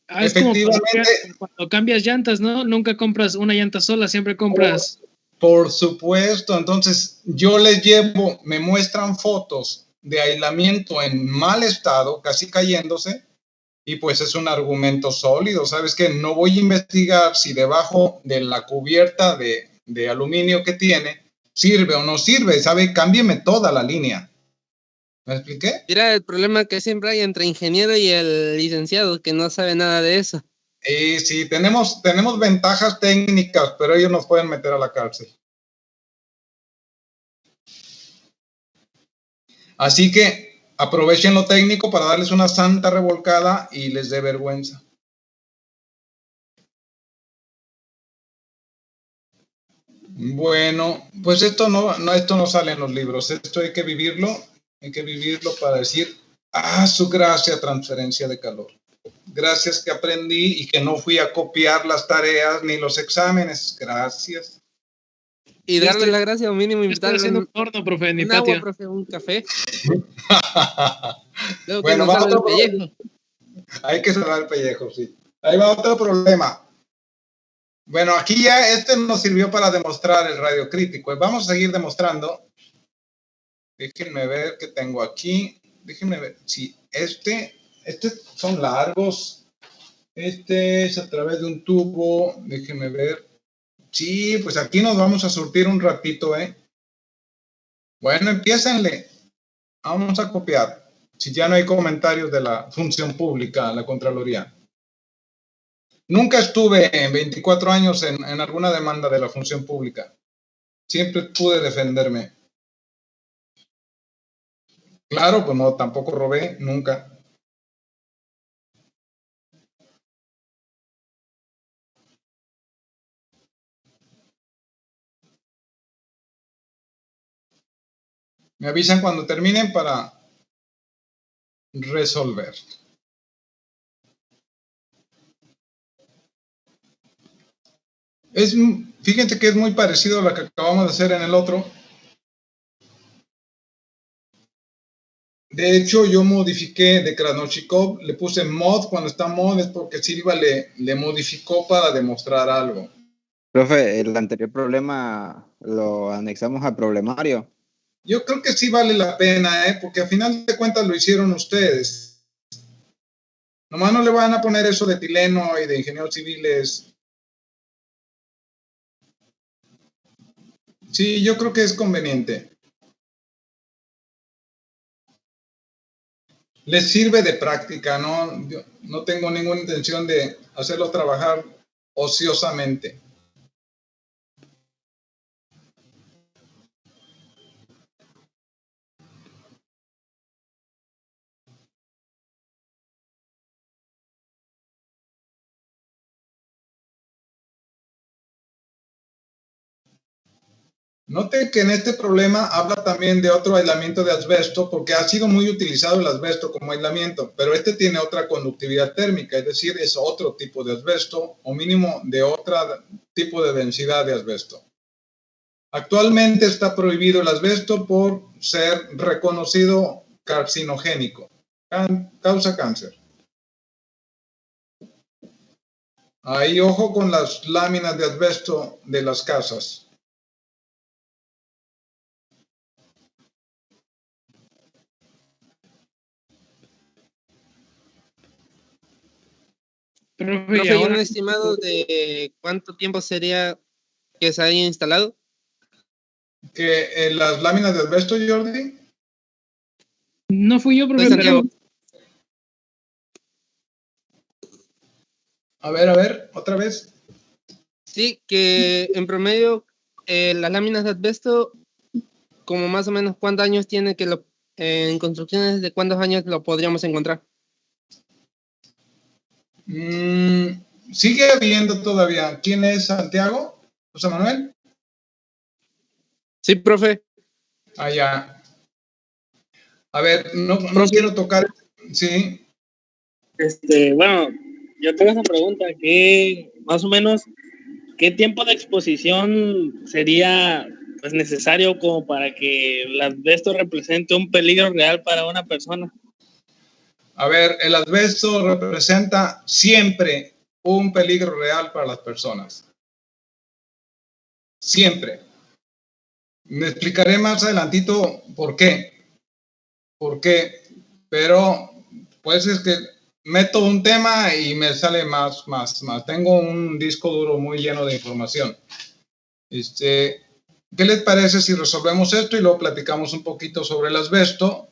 Efectivamente, es como cuando cambias llantas, ¿no? Nunca compras una llanta sola, siempre compras. Por supuesto, entonces yo les llevo, me muestran fotos de aislamiento en mal estado, casi cayéndose, y pues es un argumento sólido. ¿Sabes qué? No voy a investigar si debajo de la cubierta de aluminio que tiene sirve o no sirve, ¿sabe? Cámbieme toda la línea. ¿Me expliqué? Mira, el problema que siempre hay entre ingeniero y el licenciado, que no sabe nada de eso. Sí, tenemos ventajas técnicas, pero ellos nos pueden meter a la cárcel. Así que aprovechen lo técnico para darles una santa revolcada y les dé vergüenza. Bueno, pues esto no sale en los libros, esto hay que vivirlo para decir, su gracia transferencia de calor. Gracias que aprendí y que no fui a copiar las tareas ni los exámenes. Gracias. Y darle la gracia o mínimo invitarle haciendo un horno, profe, en mi patio. Agua, profe, un café. Bueno, va otro pellejo. Hay que cerrar el pellejo, sí. Ahí va otro problema. Bueno, aquí ya nos sirvió para demostrar el radio crítico. Vamos a seguir demostrando. Déjenme ver qué tengo aquí. Déjenme ver. Sí, son largos. Este es a través de un tubo. Déjenme ver. Sí, pues aquí nos vamos a surtir un ratito, ¿eh? Bueno, empiécenle. Vamos a copiar. Si ya no hay comentarios de la función pública, la Contraloría. Nunca estuve en 24 años en alguna demanda de la función pública. Siempre pude defenderme. Claro, pues no, tampoco robé, nunca. Me avisan cuando terminen para resolver. Fíjense que es muy parecido a lo que acabamos de hacer en el otro. De hecho, yo modifiqué de Krasnochikov, le puse mod cuando está mod, es porque Silva le modificó para demostrar algo. Profe, el anterior problema lo anexamos al problemario. Yo creo que sí vale la pena, porque a final de cuentas lo hicieron ustedes. Nomás no le van a poner eso de etileno y de ingenieros civiles. Sí, yo creo que es conveniente. Les sirve de práctica, ¿no? Yo no tengo ninguna intención de hacerlo trabajar ociosamente. Note que en este problema habla también de otro aislamiento de asbesto, porque ha sido muy utilizado el asbesto como aislamiento, pero este tiene otra conductividad térmica, es decir, es otro tipo de asbesto, o mínimo de otro tipo de densidad de asbesto. Actualmente está prohibido el asbesto por ser reconocido carcinogénico, causa cáncer. Ahí ojo con las láminas de asbesto de las casas. Profe, ¿hay un estimado de cuánto tiempo sería que se haya instalado? ¿Que las láminas de asbesto, Jordi? No fui yo, profe, pero... A ver, otra vez. Sí, que en promedio las láminas de asbesto, como más o menos cuántos años tiene que en construcciones de cuántos años lo podríamos encontrar. Sigue habiendo todavía. ¿Quién es Santiago? ¿José Manuel? Sí, profe. Ya. A ver, no quiero tocar. Sí. Bueno, yo tengo esa pregunta, ¿qué más o menos qué tiempo de exposición sería pues necesario como para que el asbesto represente un peligro real para una persona? A ver, el asbesto representa siempre un peligro real para las personas. Siempre. Me explicaré más adelantito por qué. ¿Por qué? Pero pues es que meto un tema y me sale más. Tengo un disco duro muy lleno de información. ¿Qué les parece si resolvemos esto y luego platicamos un poquito sobre el asbesto?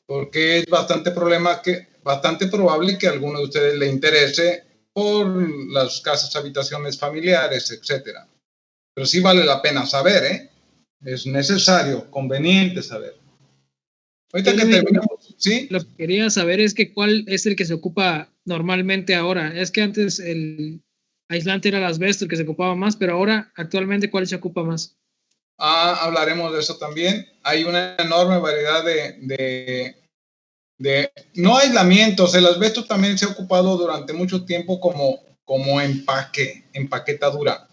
Porque es bastante probable que a alguno de ustedes le interese por las casas, habitaciones familiares, etcétera. Pero sí vale la pena saber, ¿eh? Es necesario, conveniente saber. Ahorita que terminemos, ¿sí? Lo que quería saber es que cuál es el que se ocupa normalmente ahora. Es que antes el aislante era el asbesto el que se ocupaba más, pero ahora actualmente ¿cuál se ocupa más? Hablaremos de eso también. Hay una enorme variedad de no aislamientos. El asbesto también se ha ocupado durante mucho tiempo como empaquetadura.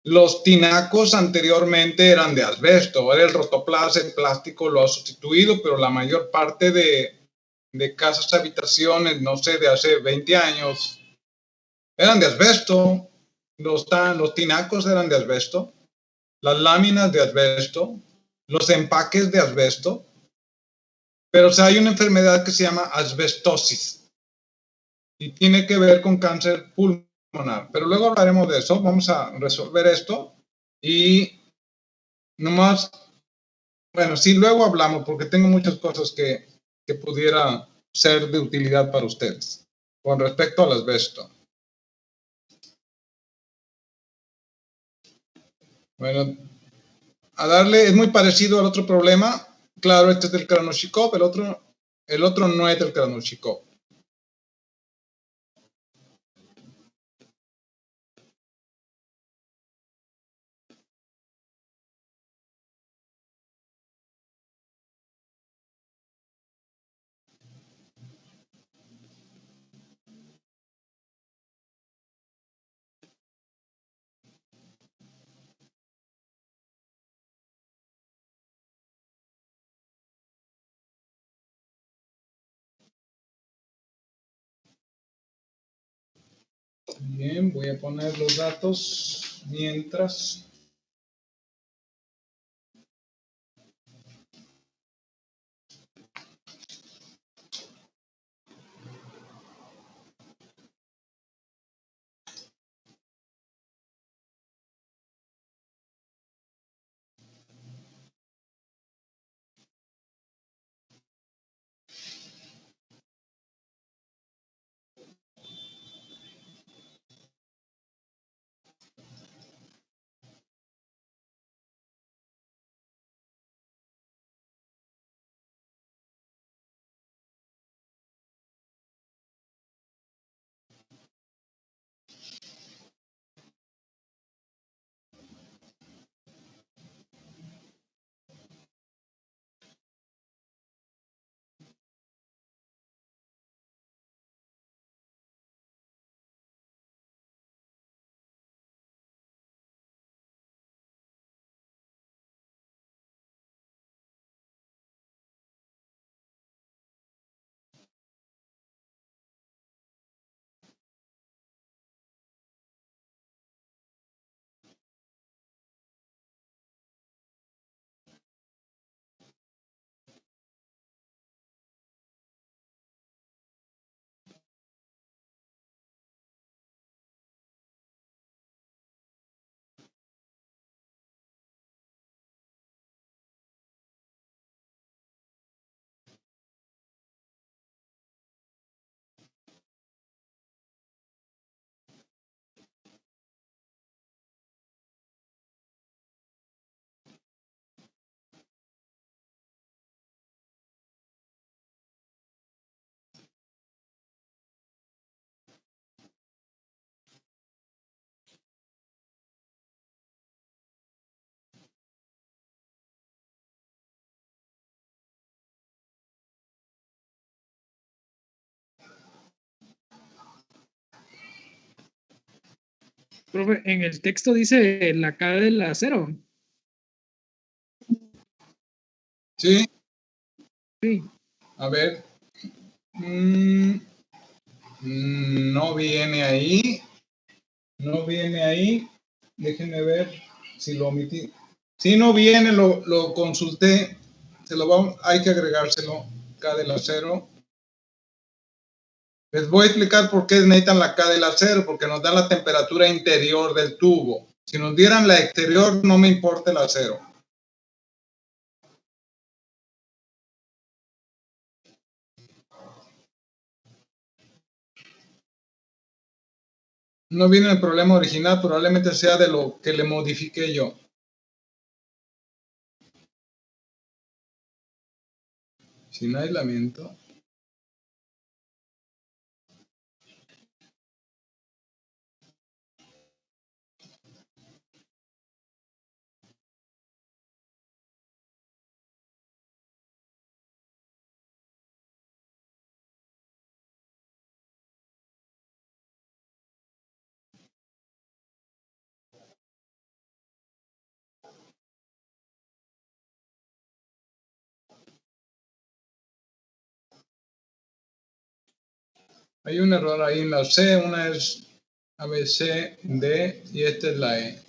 Los tinacos anteriormente eran de asbesto, ahora el rotoplas, el plástico lo ha sustituido, pero la mayor parte de casas, habitaciones, no sé, de hace 20 años, eran de asbesto. Los tinacos eran de asbesto, las láminas de asbesto, los empaques de asbesto, pero hay una enfermedad que se llama asbestosis y tiene que ver con cáncer pulmonar, pero luego hablaremos de eso. Vamos a resolver esto y nomás Bueno, sí, luego hablamos porque tengo muchas cosas que pudiera ser de utilidad para ustedes con respecto al asbesto. Bueno, a darle, es muy parecido al otro problema. Claro, este es del Krasnoshikov, el otro no es del Krasnoshikov. Bien, voy a poner los datos mientras. Profe, en el texto dice la K del acero. Sí. Sí. A ver. No viene ahí. No viene ahí. Déjenme ver si lo omití. Si no viene, lo consulté. Hay que agregárselo. K del acero. Les voy a explicar por qué necesitan la K del acero, porque nos da la temperatura interior del tubo. Si nos dieran la exterior, no me importa el acero. No viene el problema original, probablemente sea de lo que le modifiqué yo. Sin aislamiento. Hay un error ahí en la C, una es A, B, C, D y esta es la E.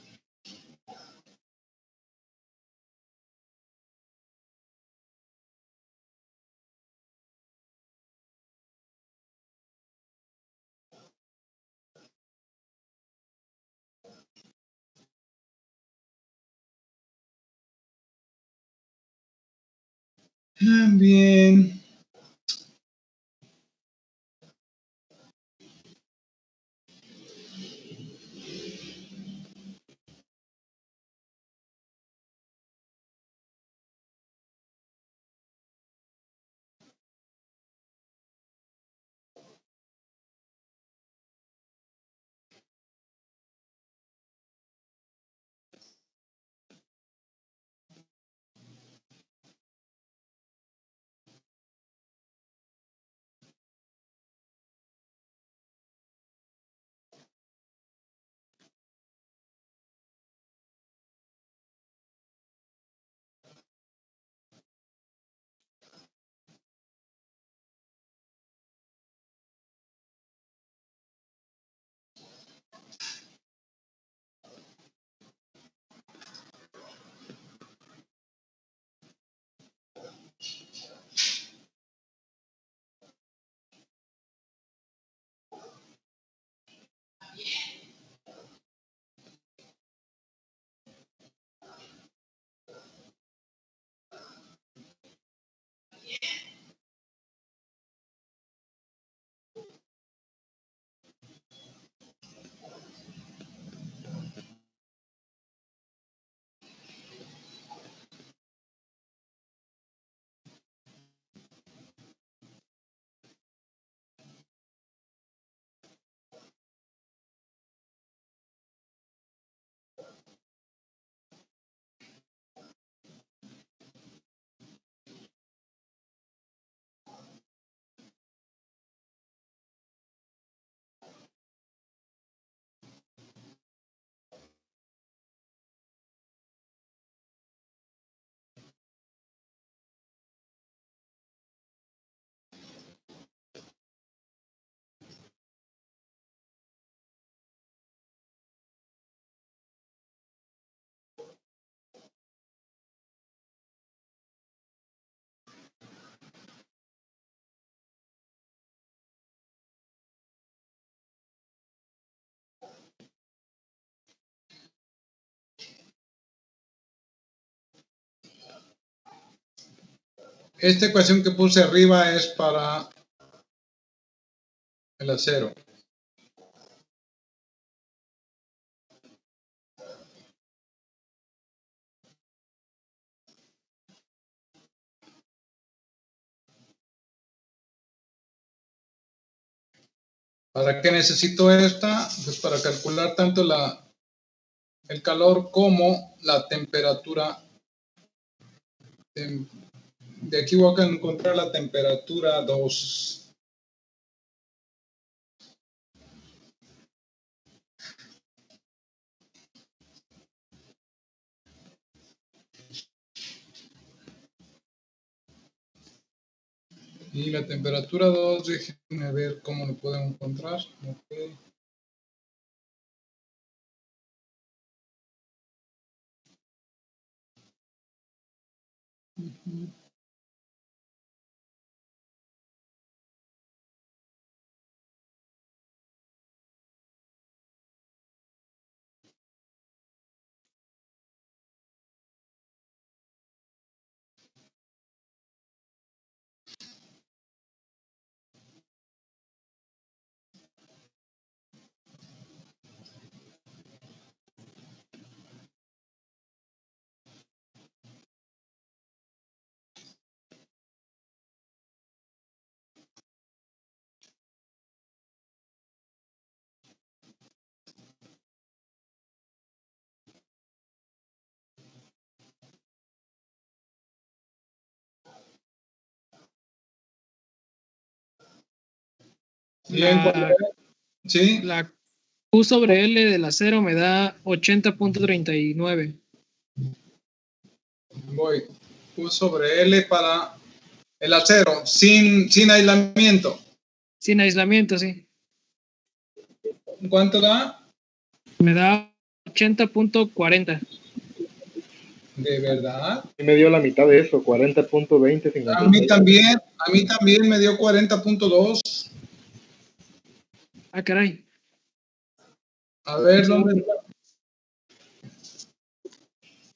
Bien. Esta ecuación que puse arriba es para el acero. ¿Para qué necesito esta? Pues para calcular tanto el calor como la temperatura. De aquí voy a encontrar la temperatura 2. Y la temperatura 2, déjenme ver cómo lo puedo encontrar. Okay. Bien, ¿sí? La Q sobre L del acero me da 80.39. Voy. Q sobre L para el acero, sin aislamiento. Sin aislamiento, sí. ¿Cuánto da? Me da 80.40. ¿De verdad? Y me dio la mitad de eso, 40.20. A mí también me dio 40.2. Ah, caray. A ver, ¿dónde está?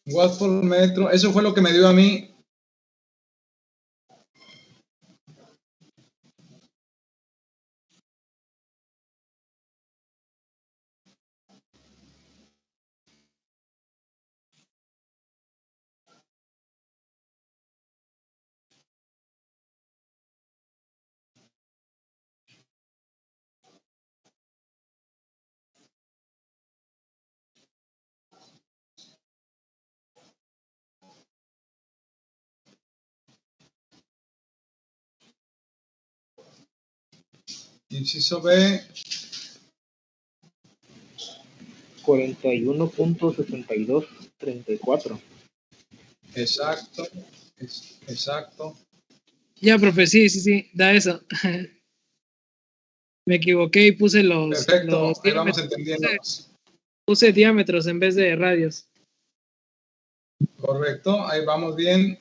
Watts por metro. Eso fue lo que me dio a mí. Inciso B. 41.6234. Exacto. Exacto. Ya, profe, sí, da eso. Me equivoqué y puse Perfecto, ahí vamos diámetros. entendiendo. Puse diámetros en vez de radios. Correcto, ahí vamos bien.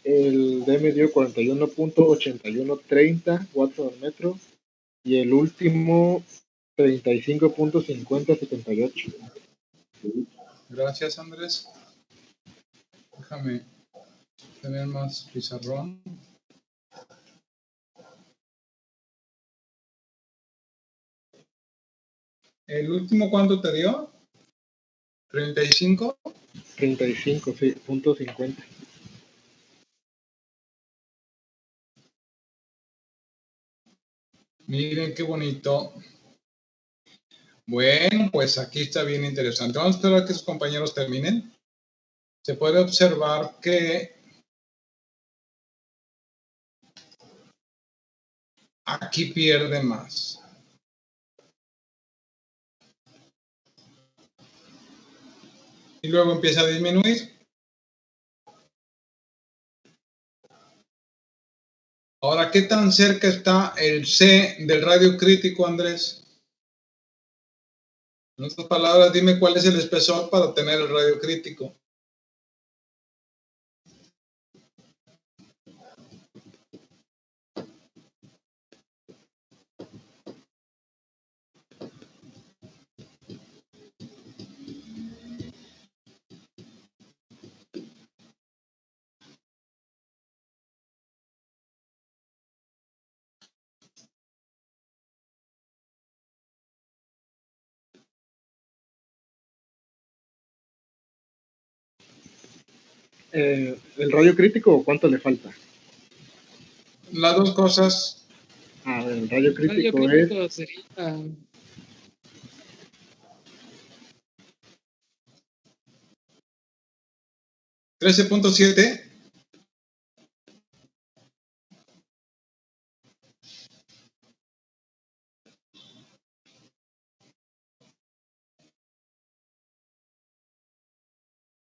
El D me dio 41.8130 watts al metro y el último 35.5078. Gracias, Andrés. Déjame tener más pizarrón. ¿El último cuánto te dio? ¿35? 35, sí, punto 50. Miren qué bonito. Bueno, pues aquí está bien interesante. Vamos a esperar a que sus compañeros terminen. Se puede observar que aquí pierde más. Y luego empieza a disminuir. Ahora, ¿qué tan cerca está el C del radio crítico, Andrés? En otras palabras, dime cuál es el espesor para obtener el radio crítico. ¿El radio crítico cuánto le falta? Las dos cosas. A ver, el radio El radio crítico crítico es sería 13.7.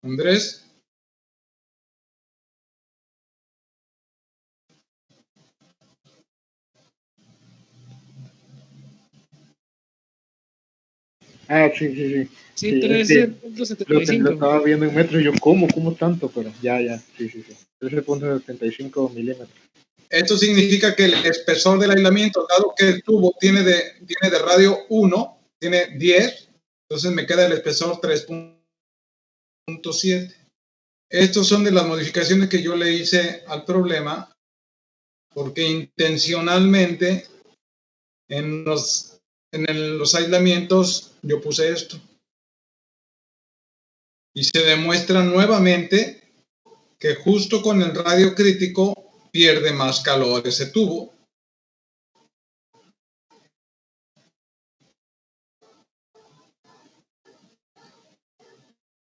Andrés. sí. sí, Sí, es que lo 13.75. estaba viendo en metros y yo, ¿cómo tanto? Pero ya, sí. 13.75 milímetros. Esto significa que el espesor del aislamiento, dado que el tubo tiene de radio 1, tiene 10, entonces me queda el espesor 3.7. Estos son de las modificaciones que yo le hice al problema, porque intencionalmente en los aislamientos yo puse esto. Y se demuestra nuevamente que justo con el radio crítico pierde más calor ese tubo.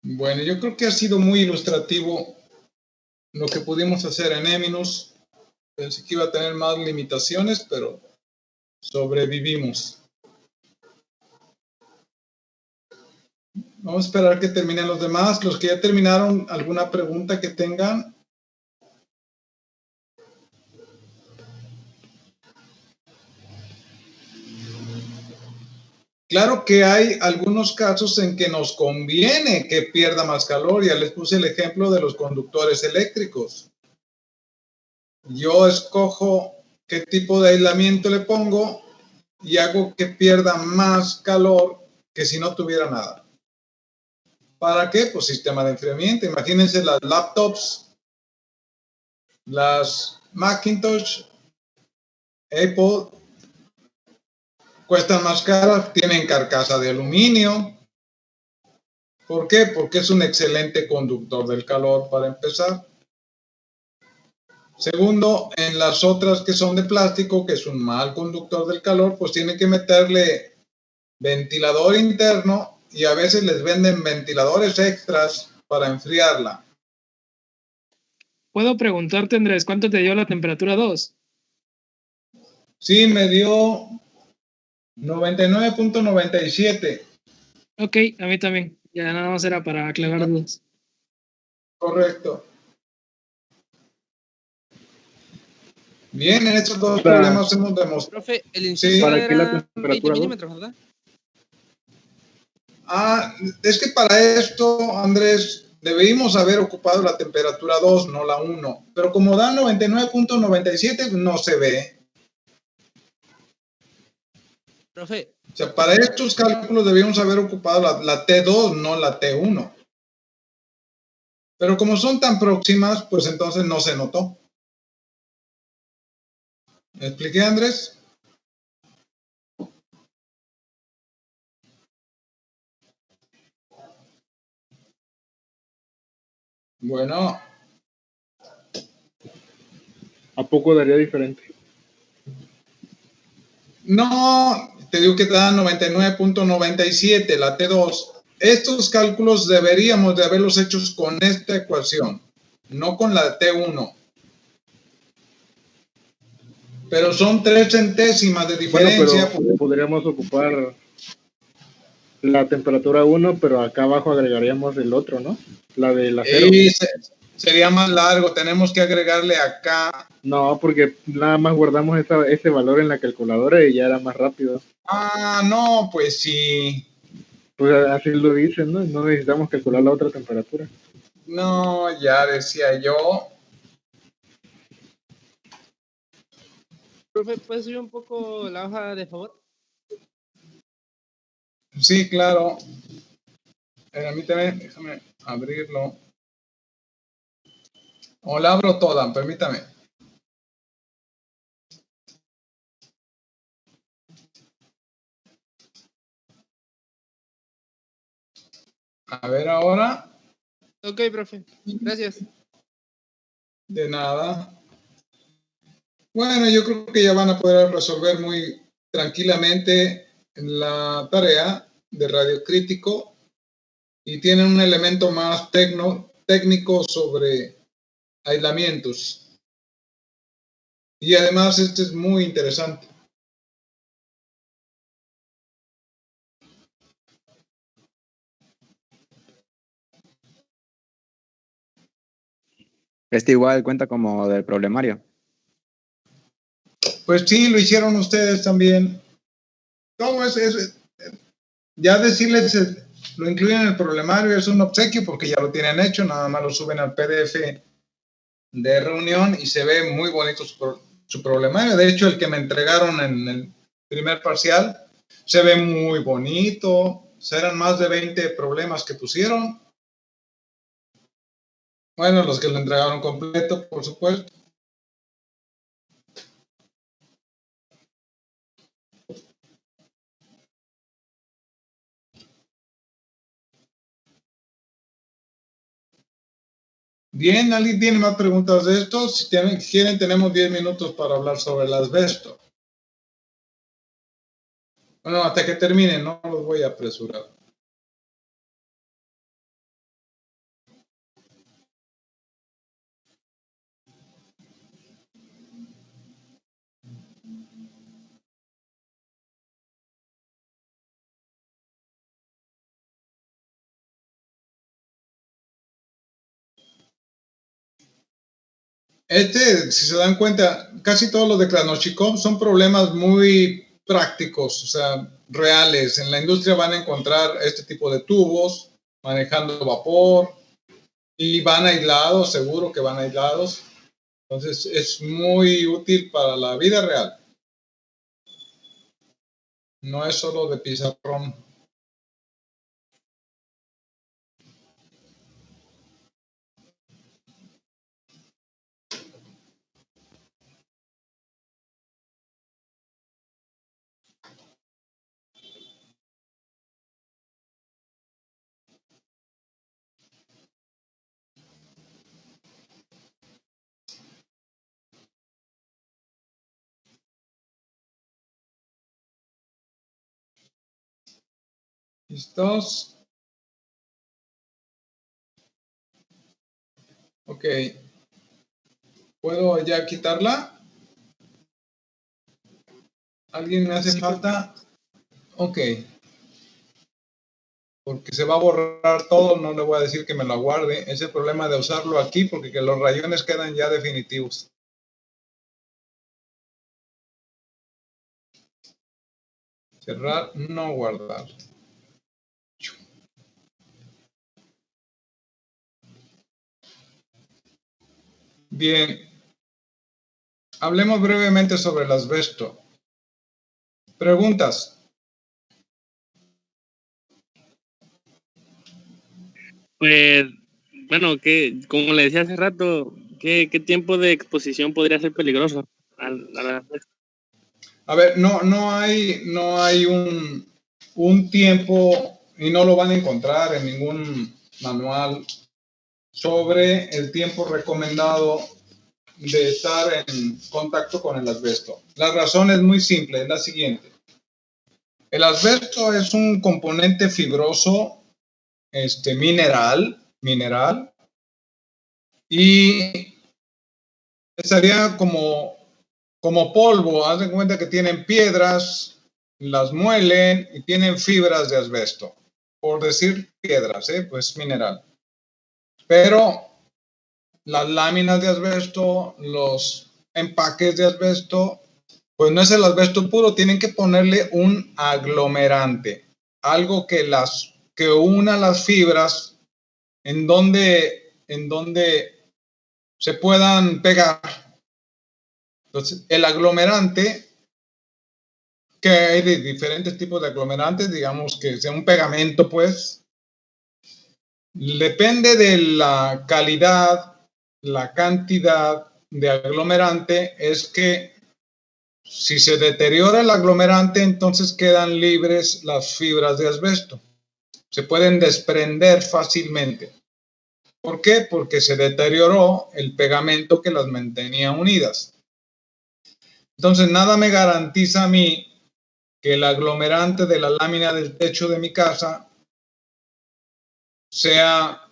Bueno, yo creo que ha sido muy ilustrativo lo que pudimos hacer en Eminus. Pensé que iba a tener más limitaciones, pero sobrevivimos. Vamos a esperar que terminen los demás. Los que ya terminaron, ¿alguna pregunta que tengan? Claro que hay algunos casos en que nos conviene que pierda más calor. Ya les puse el ejemplo de los conductores eléctricos. Yo escojo qué tipo de aislamiento le pongo y hago que pierda más calor que si no tuviera nada. ¿Para qué? Pues sistema de enfriamiento. Imagínense las laptops, las Macintosh, Apple, cuestan más caras, tienen carcasa de aluminio. ¿Por qué? Porque es un excelente conductor del calor para empezar. Segundo, en las otras que son de plástico, que es un mal conductor del calor, pues tiene que meterle ventilador interno y a veces les venden ventiladores extras para enfriarla. ¿Puedo preguntarte, Andrés, cuánto te dio la temperatura 2? Sí, me dio 99.97. Ok, a mí también. Ya nada más era para aclarar dudas. Correcto. Bien, en estos dos problemas hemos demostrado. Profe, el inciso ¿Para qué la era 20 temperatura 2? milímetros, ¿verdad? Es que para esto, Andrés, debimos haber ocupado la temperatura 2, no la 1. Pero como da 99.97, no se ve. Profe. O sea, para estos cálculos debíamos haber ocupado la T2, no la T1. Pero como son tan próximas, pues entonces no se notó. ¿Me expliqué, Andrés? Bueno. ¿A poco daría diferente? No, te digo que te da 99.97, la T2. Estos cálculos deberíamos de haberlos hechos con esta ecuación, no con la T1. Pero son 3 centésimas de diferencia. Bueno, pero podríamos ocupar la temperatura 1, pero acá abajo agregaríamos el otro, ¿no? La de la 0. Sería más largo, tenemos que agregarle acá. No, porque nada más guardamos ese valor en la calculadora y ya era más rápido. Ah, no, pues sí. Pues así lo dicen, ¿no? No necesitamos calcular la otra temperatura. No, ya decía yo. Profe, ¿puedes subir un poco la hoja de favor? Sí, claro. Permíteme, déjame abrirlo. O la abro toda, permítame. A ver ahora. Ok, profe. Gracias. De nada. Bueno, yo creo que ya van a poder resolver muy tranquilamente la tarea de radio crítico y tienen un elemento más técnico sobre aislamientos. Y además este es muy interesante. Este igual cuenta como del problemario. Pues sí, lo hicieron ustedes también. Todo es ya decirles, lo incluyen en el problemario, es un obsequio porque ya lo tienen hecho, nada más lo suben al PDF de reunión y se ve muy bonito su problemario. De hecho, el que me entregaron en el primer parcial se ve muy bonito. Serán más de 20 problemas que pusieron. Bueno, los que lo entregaron completo, por supuesto. Bien, ¿alguien tiene más preguntas de esto? Si quieren, tenemos 10 minutos para hablar sobre el asbesto. Bueno, hasta que termine, no los voy a apresurar. Si se dan cuenta, casi todos los de Krasnochikov son problemas muy prácticos, o sea, reales. En la industria van a encontrar este tipo de tubos manejando vapor y van aislados, seguro que van aislados. Entonces es muy útil para la vida real. No es solo de pizarrón. ¿Listos? Ok. ¿Puedo ya quitarla? ¿Alguien me hace falta? Ok. Porque se va a borrar todo, no le voy a decir que me lo guarde. Es el problema de usarlo aquí, porque que los rayones quedan ya definitivos. Cerrar, no guardar. Bien. Hablemos brevemente sobre el asbesto. ¿Preguntas? Pues, bueno, como le decía hace rato, ¿qué tiempo de exposición podría ser peligroso? A ver, no hay un tiempo, y no lo van a encontrar en ningún manual, sobre el tiempo recomendado de estar en contacto con el asbesto. La razón es muy simple, es la siguiente. El asbesto es un componente fibroso, mineral, y estaría como polvo. Haz de cuenta que tienen piedras, las muelen y tienen fibras de asbesto. Por decir piedras, pues mineral. Pero las láminas de asbesto, los empaques de asbesto, pues no es el asbesto puro, tienen que ponerle un aglomerante, algo que una las fibras en donde se puedan pegar. Entonces, el aglomerante, que hay de diferentes tipos de aglomerantes, digamos que sea un pegamento, pues, depende de la calidad, la cantidad de aglomerante, es que si se deteriora el aglomerante, entonces quedan libres las fibras de asbesto. Se pueden desprender fácilmente. ¿Por qué? Porque se deterioró el pegamento que las mantenía unidas. Entonces, nada me garantiza a mí que el aglomerante de la lámina del techo de mi casa sea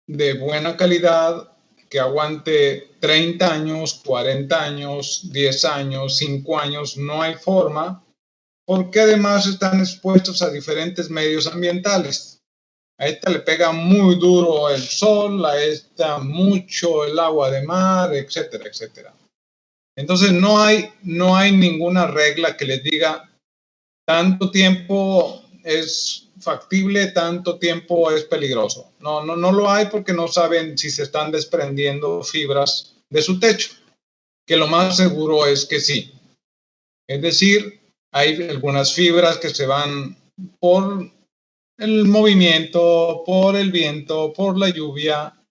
de buena calidad, que aguante 30 años, 40 años, 10 años, 5 años. No hay forma, porque además están expuestos a diferentes medios ambientales. A esta le pega muy duro el sol, a esta mucho el agua de mar, etcétera, etcétera. Entonces no hay ninguna regla que les diga tanto tiempo es factible, tanto tiempo es peligroso. No lo hay, porque no saben si se están desprendiendo fibras de su techo, que lo más seguro es que sí. Es decir, hay algunas fibras que se van por el movimiento, por el viento, por la lluvia,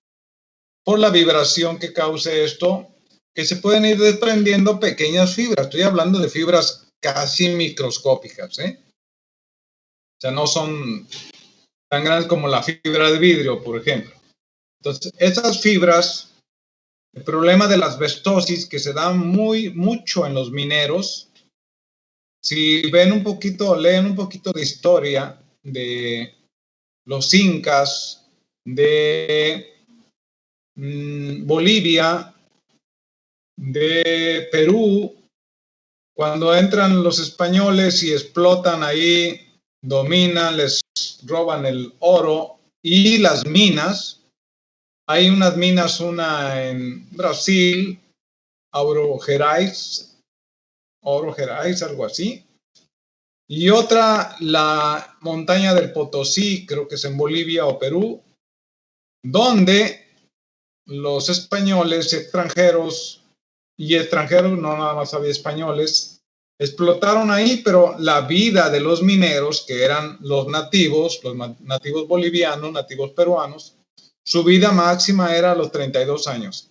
por la vibración que cause esto, que se pueden ir desprendiendo pequeñas fibras. Estoy hablando de fibras casi microscópicas, O sea, no son tan grandes como la fibra de vidrio, por ejemplo. Entonces, esas fibras, el problema de la asbestosis, que se da mucho en los mineros, si leen un poquito de historia de los incas, de Bolivia, de Perú, cuando entran los españoles y explotan ahí, dominan, les roban el oro y las minas. Hay unas minas, una en Brasil, Auro Gerais, Oro Gerais, algo así. Y otra, la montaña del Potosí, creo que es en Bolivia o Perú, donde los españoles extranjeros, y extranjeros, no nada más había españoles, explotaron ahí, pero la vida de los mineros, que eran los nativos bolivianos, nativos peruanos, su vida máxima era a los 32 años.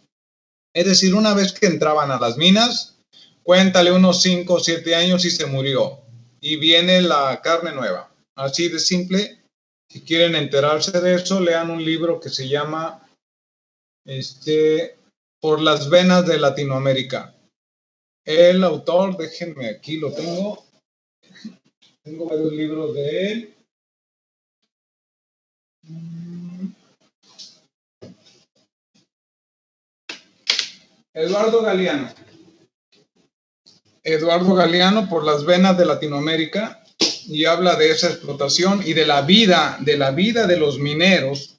Es decir, una vez que entraban a las minas, cuéntale unos 5 o 7 años y se murió. Y viene la carne nueva. Así de simple. Si quieren enterarse de eso, lean un libro que se llama Por las venas de Latinoamérica. El autor, déjenme, aquí lo tengo. Tengo varios libros de él. Eduardo Galeano. Eduardo Galeano, Por las venas de Latinoamérica, y habla de esa explotación y de la vida de los mineros,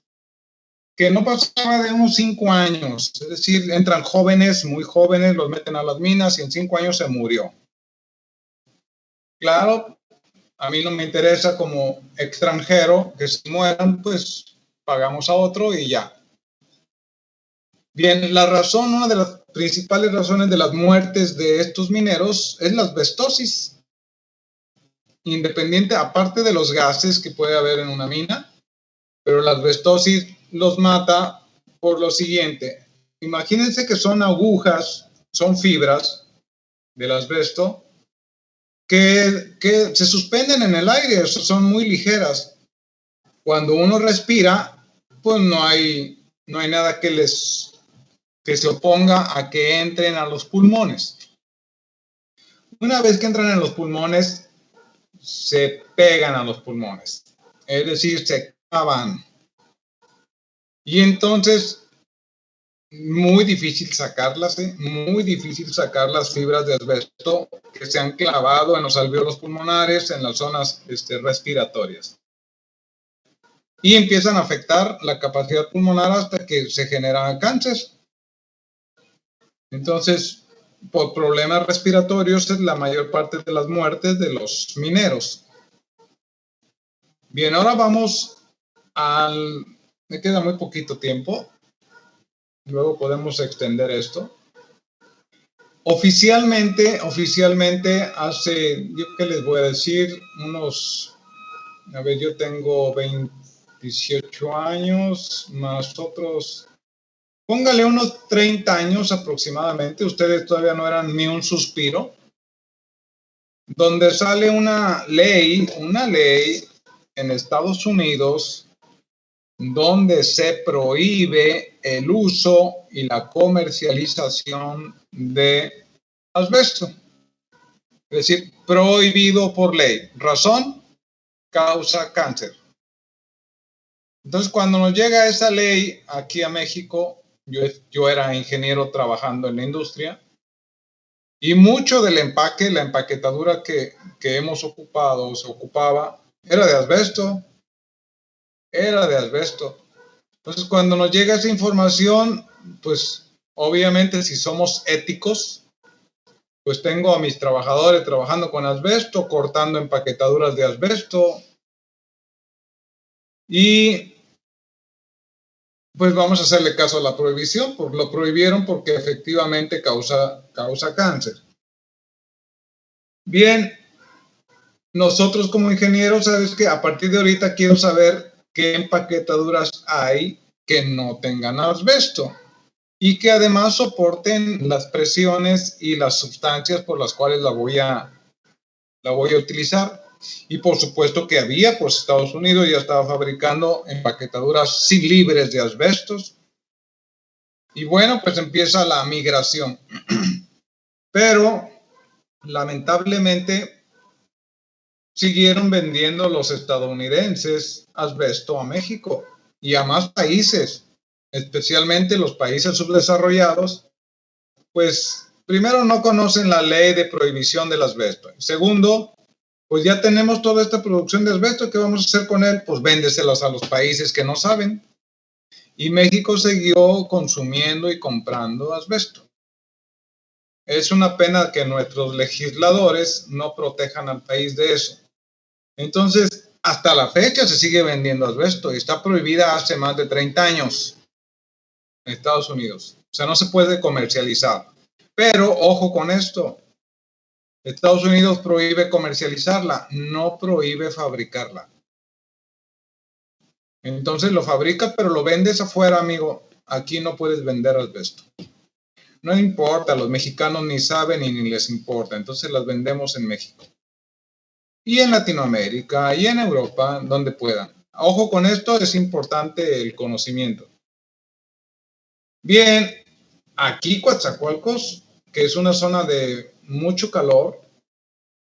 que no pasaba de unos 5 años, es decir, entran jóvenes, muy jóvenes, los meten a las minas y en 5 años se murió. Claro, a mí no me interesa como extranjero que se mueran, pues pagamos a otro y ya. Bien, una de las principales razones de las muertes de estos mineros es la asbestosis. Independiente, aparte de los gases que puede haber en una mina, pero la asbestosis los mata por lo siguiente. Imagínense que son agujas, son fibras del asbesto que se suspenden en el aire, son muy ligeras. Cuando uno respira, pues no hay nada que se oponga a que entren a los pulmones. Una vez que entran en los pulmones, se pegan a los pulmones, es decir, se clavan. Y entonces, muy difícil sacarlas, muy difícil sacar las fibras de asbesto que se han clavado en los alvéolos pulmonares, en las zonas respiratorias. Y empiezan a afectar la capacidad pulmonar hasta que se genera cáncer. Entonces, por problemas respiratorios es la mayor parte de las muertes de los mineros. Bien, ahora vamos me queda muy poquito tiempo. Luego podemos extender esto. Oficialmente hace, yo qué les voy a decir, yo tengo 18 años, más otros, póngale unos 30 años aproximadamente, ustedes todavía no eran ni un suspiro, donde sale una ley en Estados Unidos donde se prohíbe el uso y la comercialización de asbesto. Es decir, prohibido por ley. Razón, causa cáncer. Entonces, cuando nos llega esa ley aquí a México, yo era ingeniero trabajando en la industria, y mucho del empaque, la empaquetadura que hemos ocupado, se ocupaba, era de asbesto. Entonces, cuando nos llega esa información, pues obviamente si somos éticos, pues tengo a mis trabajadores trabajando con asbesto, cortando empaquetaduras de asbesto, y pues vamos a hacerle caso a la prohibición, porque lo prohibieron porque efectivamente causa cáncer. Bien, nosotros como ingenieros, sabes que a partir de ahorita quiero saber qué empaquetaduras hay que no tengan asbesto y que además soporten las presiones y las sustancias por las cuales la voy a utilizar. Y por supuesto que pues Estados Unidos ya estaba fabricando empaquetaduras libres de asbestos. Y bueno, pues empieza la migración. Pero lamentablemente siguieron vendiendo los estadounidenses asbesto a México y a más países, especialmente los países subdesarrollados, pues primero no conocen la ley de prohibición del asbesto. Segundo, pues ya tenemos toda esta producción de asbesto, ¿qué vamos a hacer con él? Pues véndeselos a los países que no saben. Y México siguió consumiendo y comprando asbesto. Es una pena que nuestros legisladores no protejan al país de eso. Entonces, hasta la fecha se sigue vendiendo asbesto y está prohibida hace más de 30 años en Estados Unidos. O sea, no se puede comercializar. Pero, ojo con esto, Estados Unidos prohíbe comercializarla, no prohíbe fabricarla. Entonces lo fabricas, pero lo vendes afuera, amigo. Aquí no puedes vender asbesto. No importa, los mexicanos ni saben ni les importa. Entonces las vendemos en México. Y en Latinoamérica y en Europa, donde puedan. Ojo con esto, es importante el conocimiento. Bien, aquí Coatzacoalcos, que es una zona de mucho calor,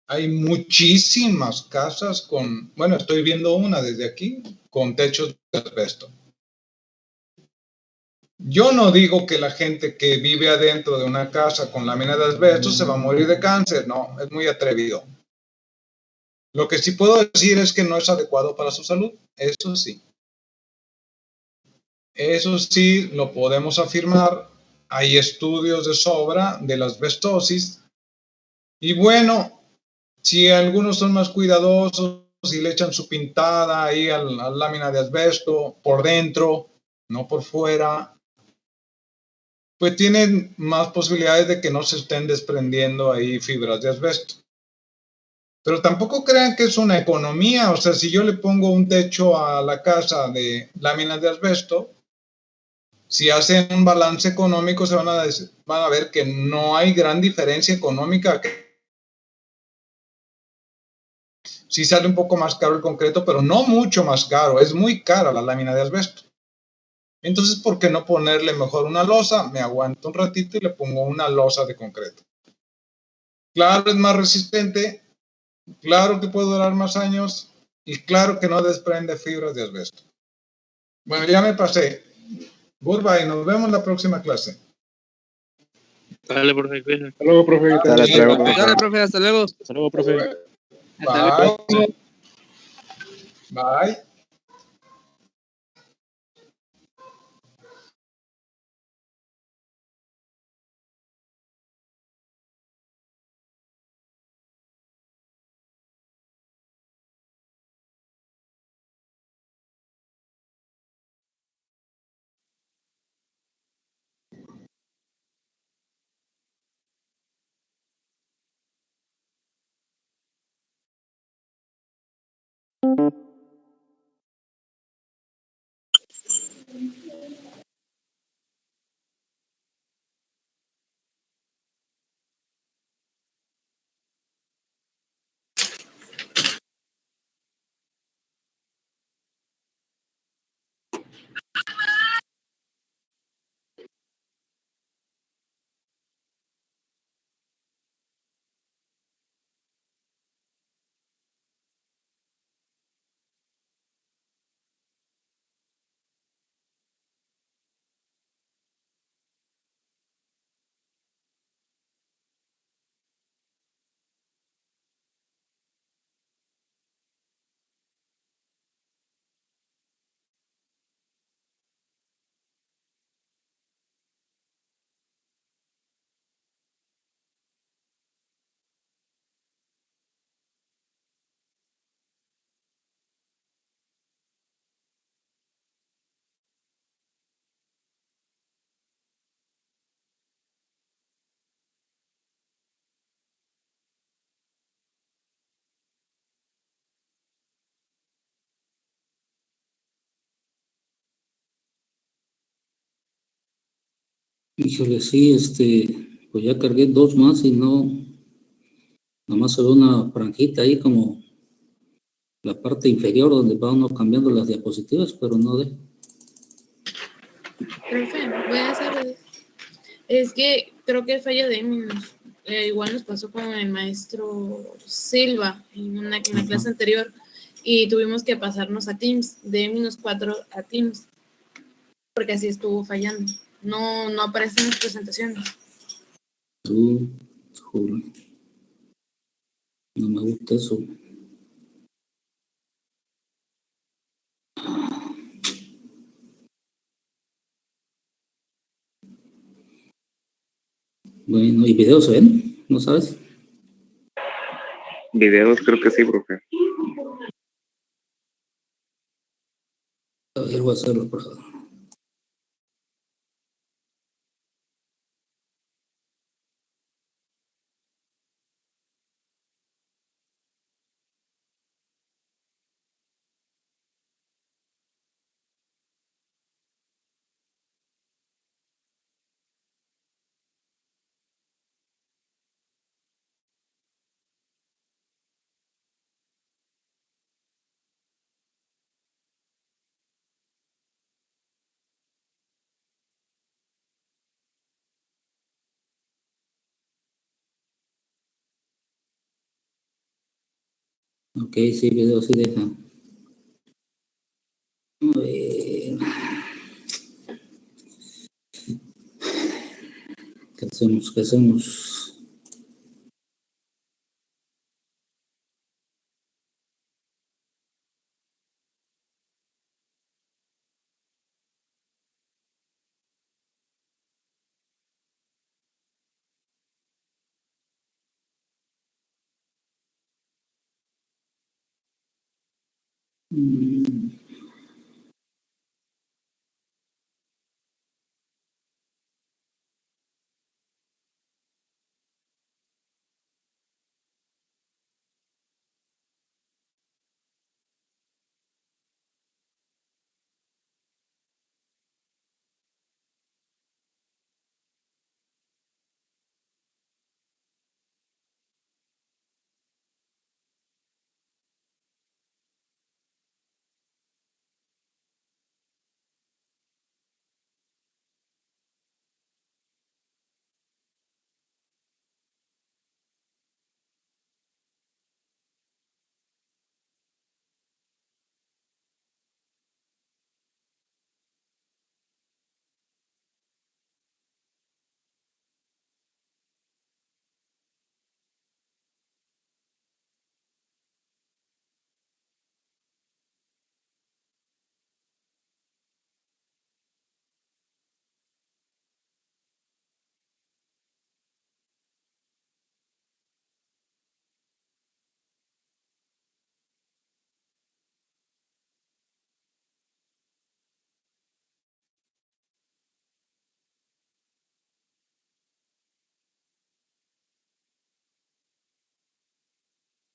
hay muchísimas casas con, bueno, estoy viendo una desde aquí, con techos de asbesto. Yo no digo que la gente que vive adentro de una casa con lámina de asbesto se va a morir de cáncer, no, es muy atrevido. Lo que sí puedo decir es que no es adecuado para su salud, eso sí. Eso sí lo podemos afirmar, hay estudios de sobra de la asbestosis y bueno, si algunos son más cuidadosos y le echan su pintada ahí a la lámina de asbesto por dentro, no por fuera, pues tienen más posibilidades de que no se estén desprendiendo ahí fibras de asbesto. Pero tampoco crean que es una economía, o sea, si yo le pongo un techo a la casa de láminas de asbesto, si hacen un balance económico se van a ver que no hay gran diferencia económica. Sí sale un poco más caro el concreto, pero no mucho más caro, es muy cara la lámina de asbesto. Entonces, ¿por qué no ponerle mejor una losa? Me aguanto un ratito y le pongo una losa de concreto. Claro, es más resistente, claro que puede durar más años y claro que no desprende fibras de asbesto. Bueno, ya me pasé. Goodbye, nos vemos en la próxima clase. Dale, profe. Hasta luego, profe. Dale, profe, hasta luego. Hasta luego, profe. Bye. Bye. Híjole, sí, pues ya cargué dos más y no, nomás se ve una franjita ahí como la parte inferior donde va uno cambiando las diapositivas, pero no de. Profe, buenas tardes. Es que creo que es fallo de Eminos. Igual nos pasó con el maestro Silva en la clase anterior y tuvimos que pasarnos a Teams, de Eminos 4 a Teams, porque así estuvo fallando. No aparecen las presentaciones. Juro. No me gusta eso. Bueno, ¿y videos se ven? ¿No sabes? Videos creo que sí, profe. A ver, voy a hacerlo, por favor. Ok, sí, video sí deja. A ver. ¿Qué hacemos? ¿Qué hacemos?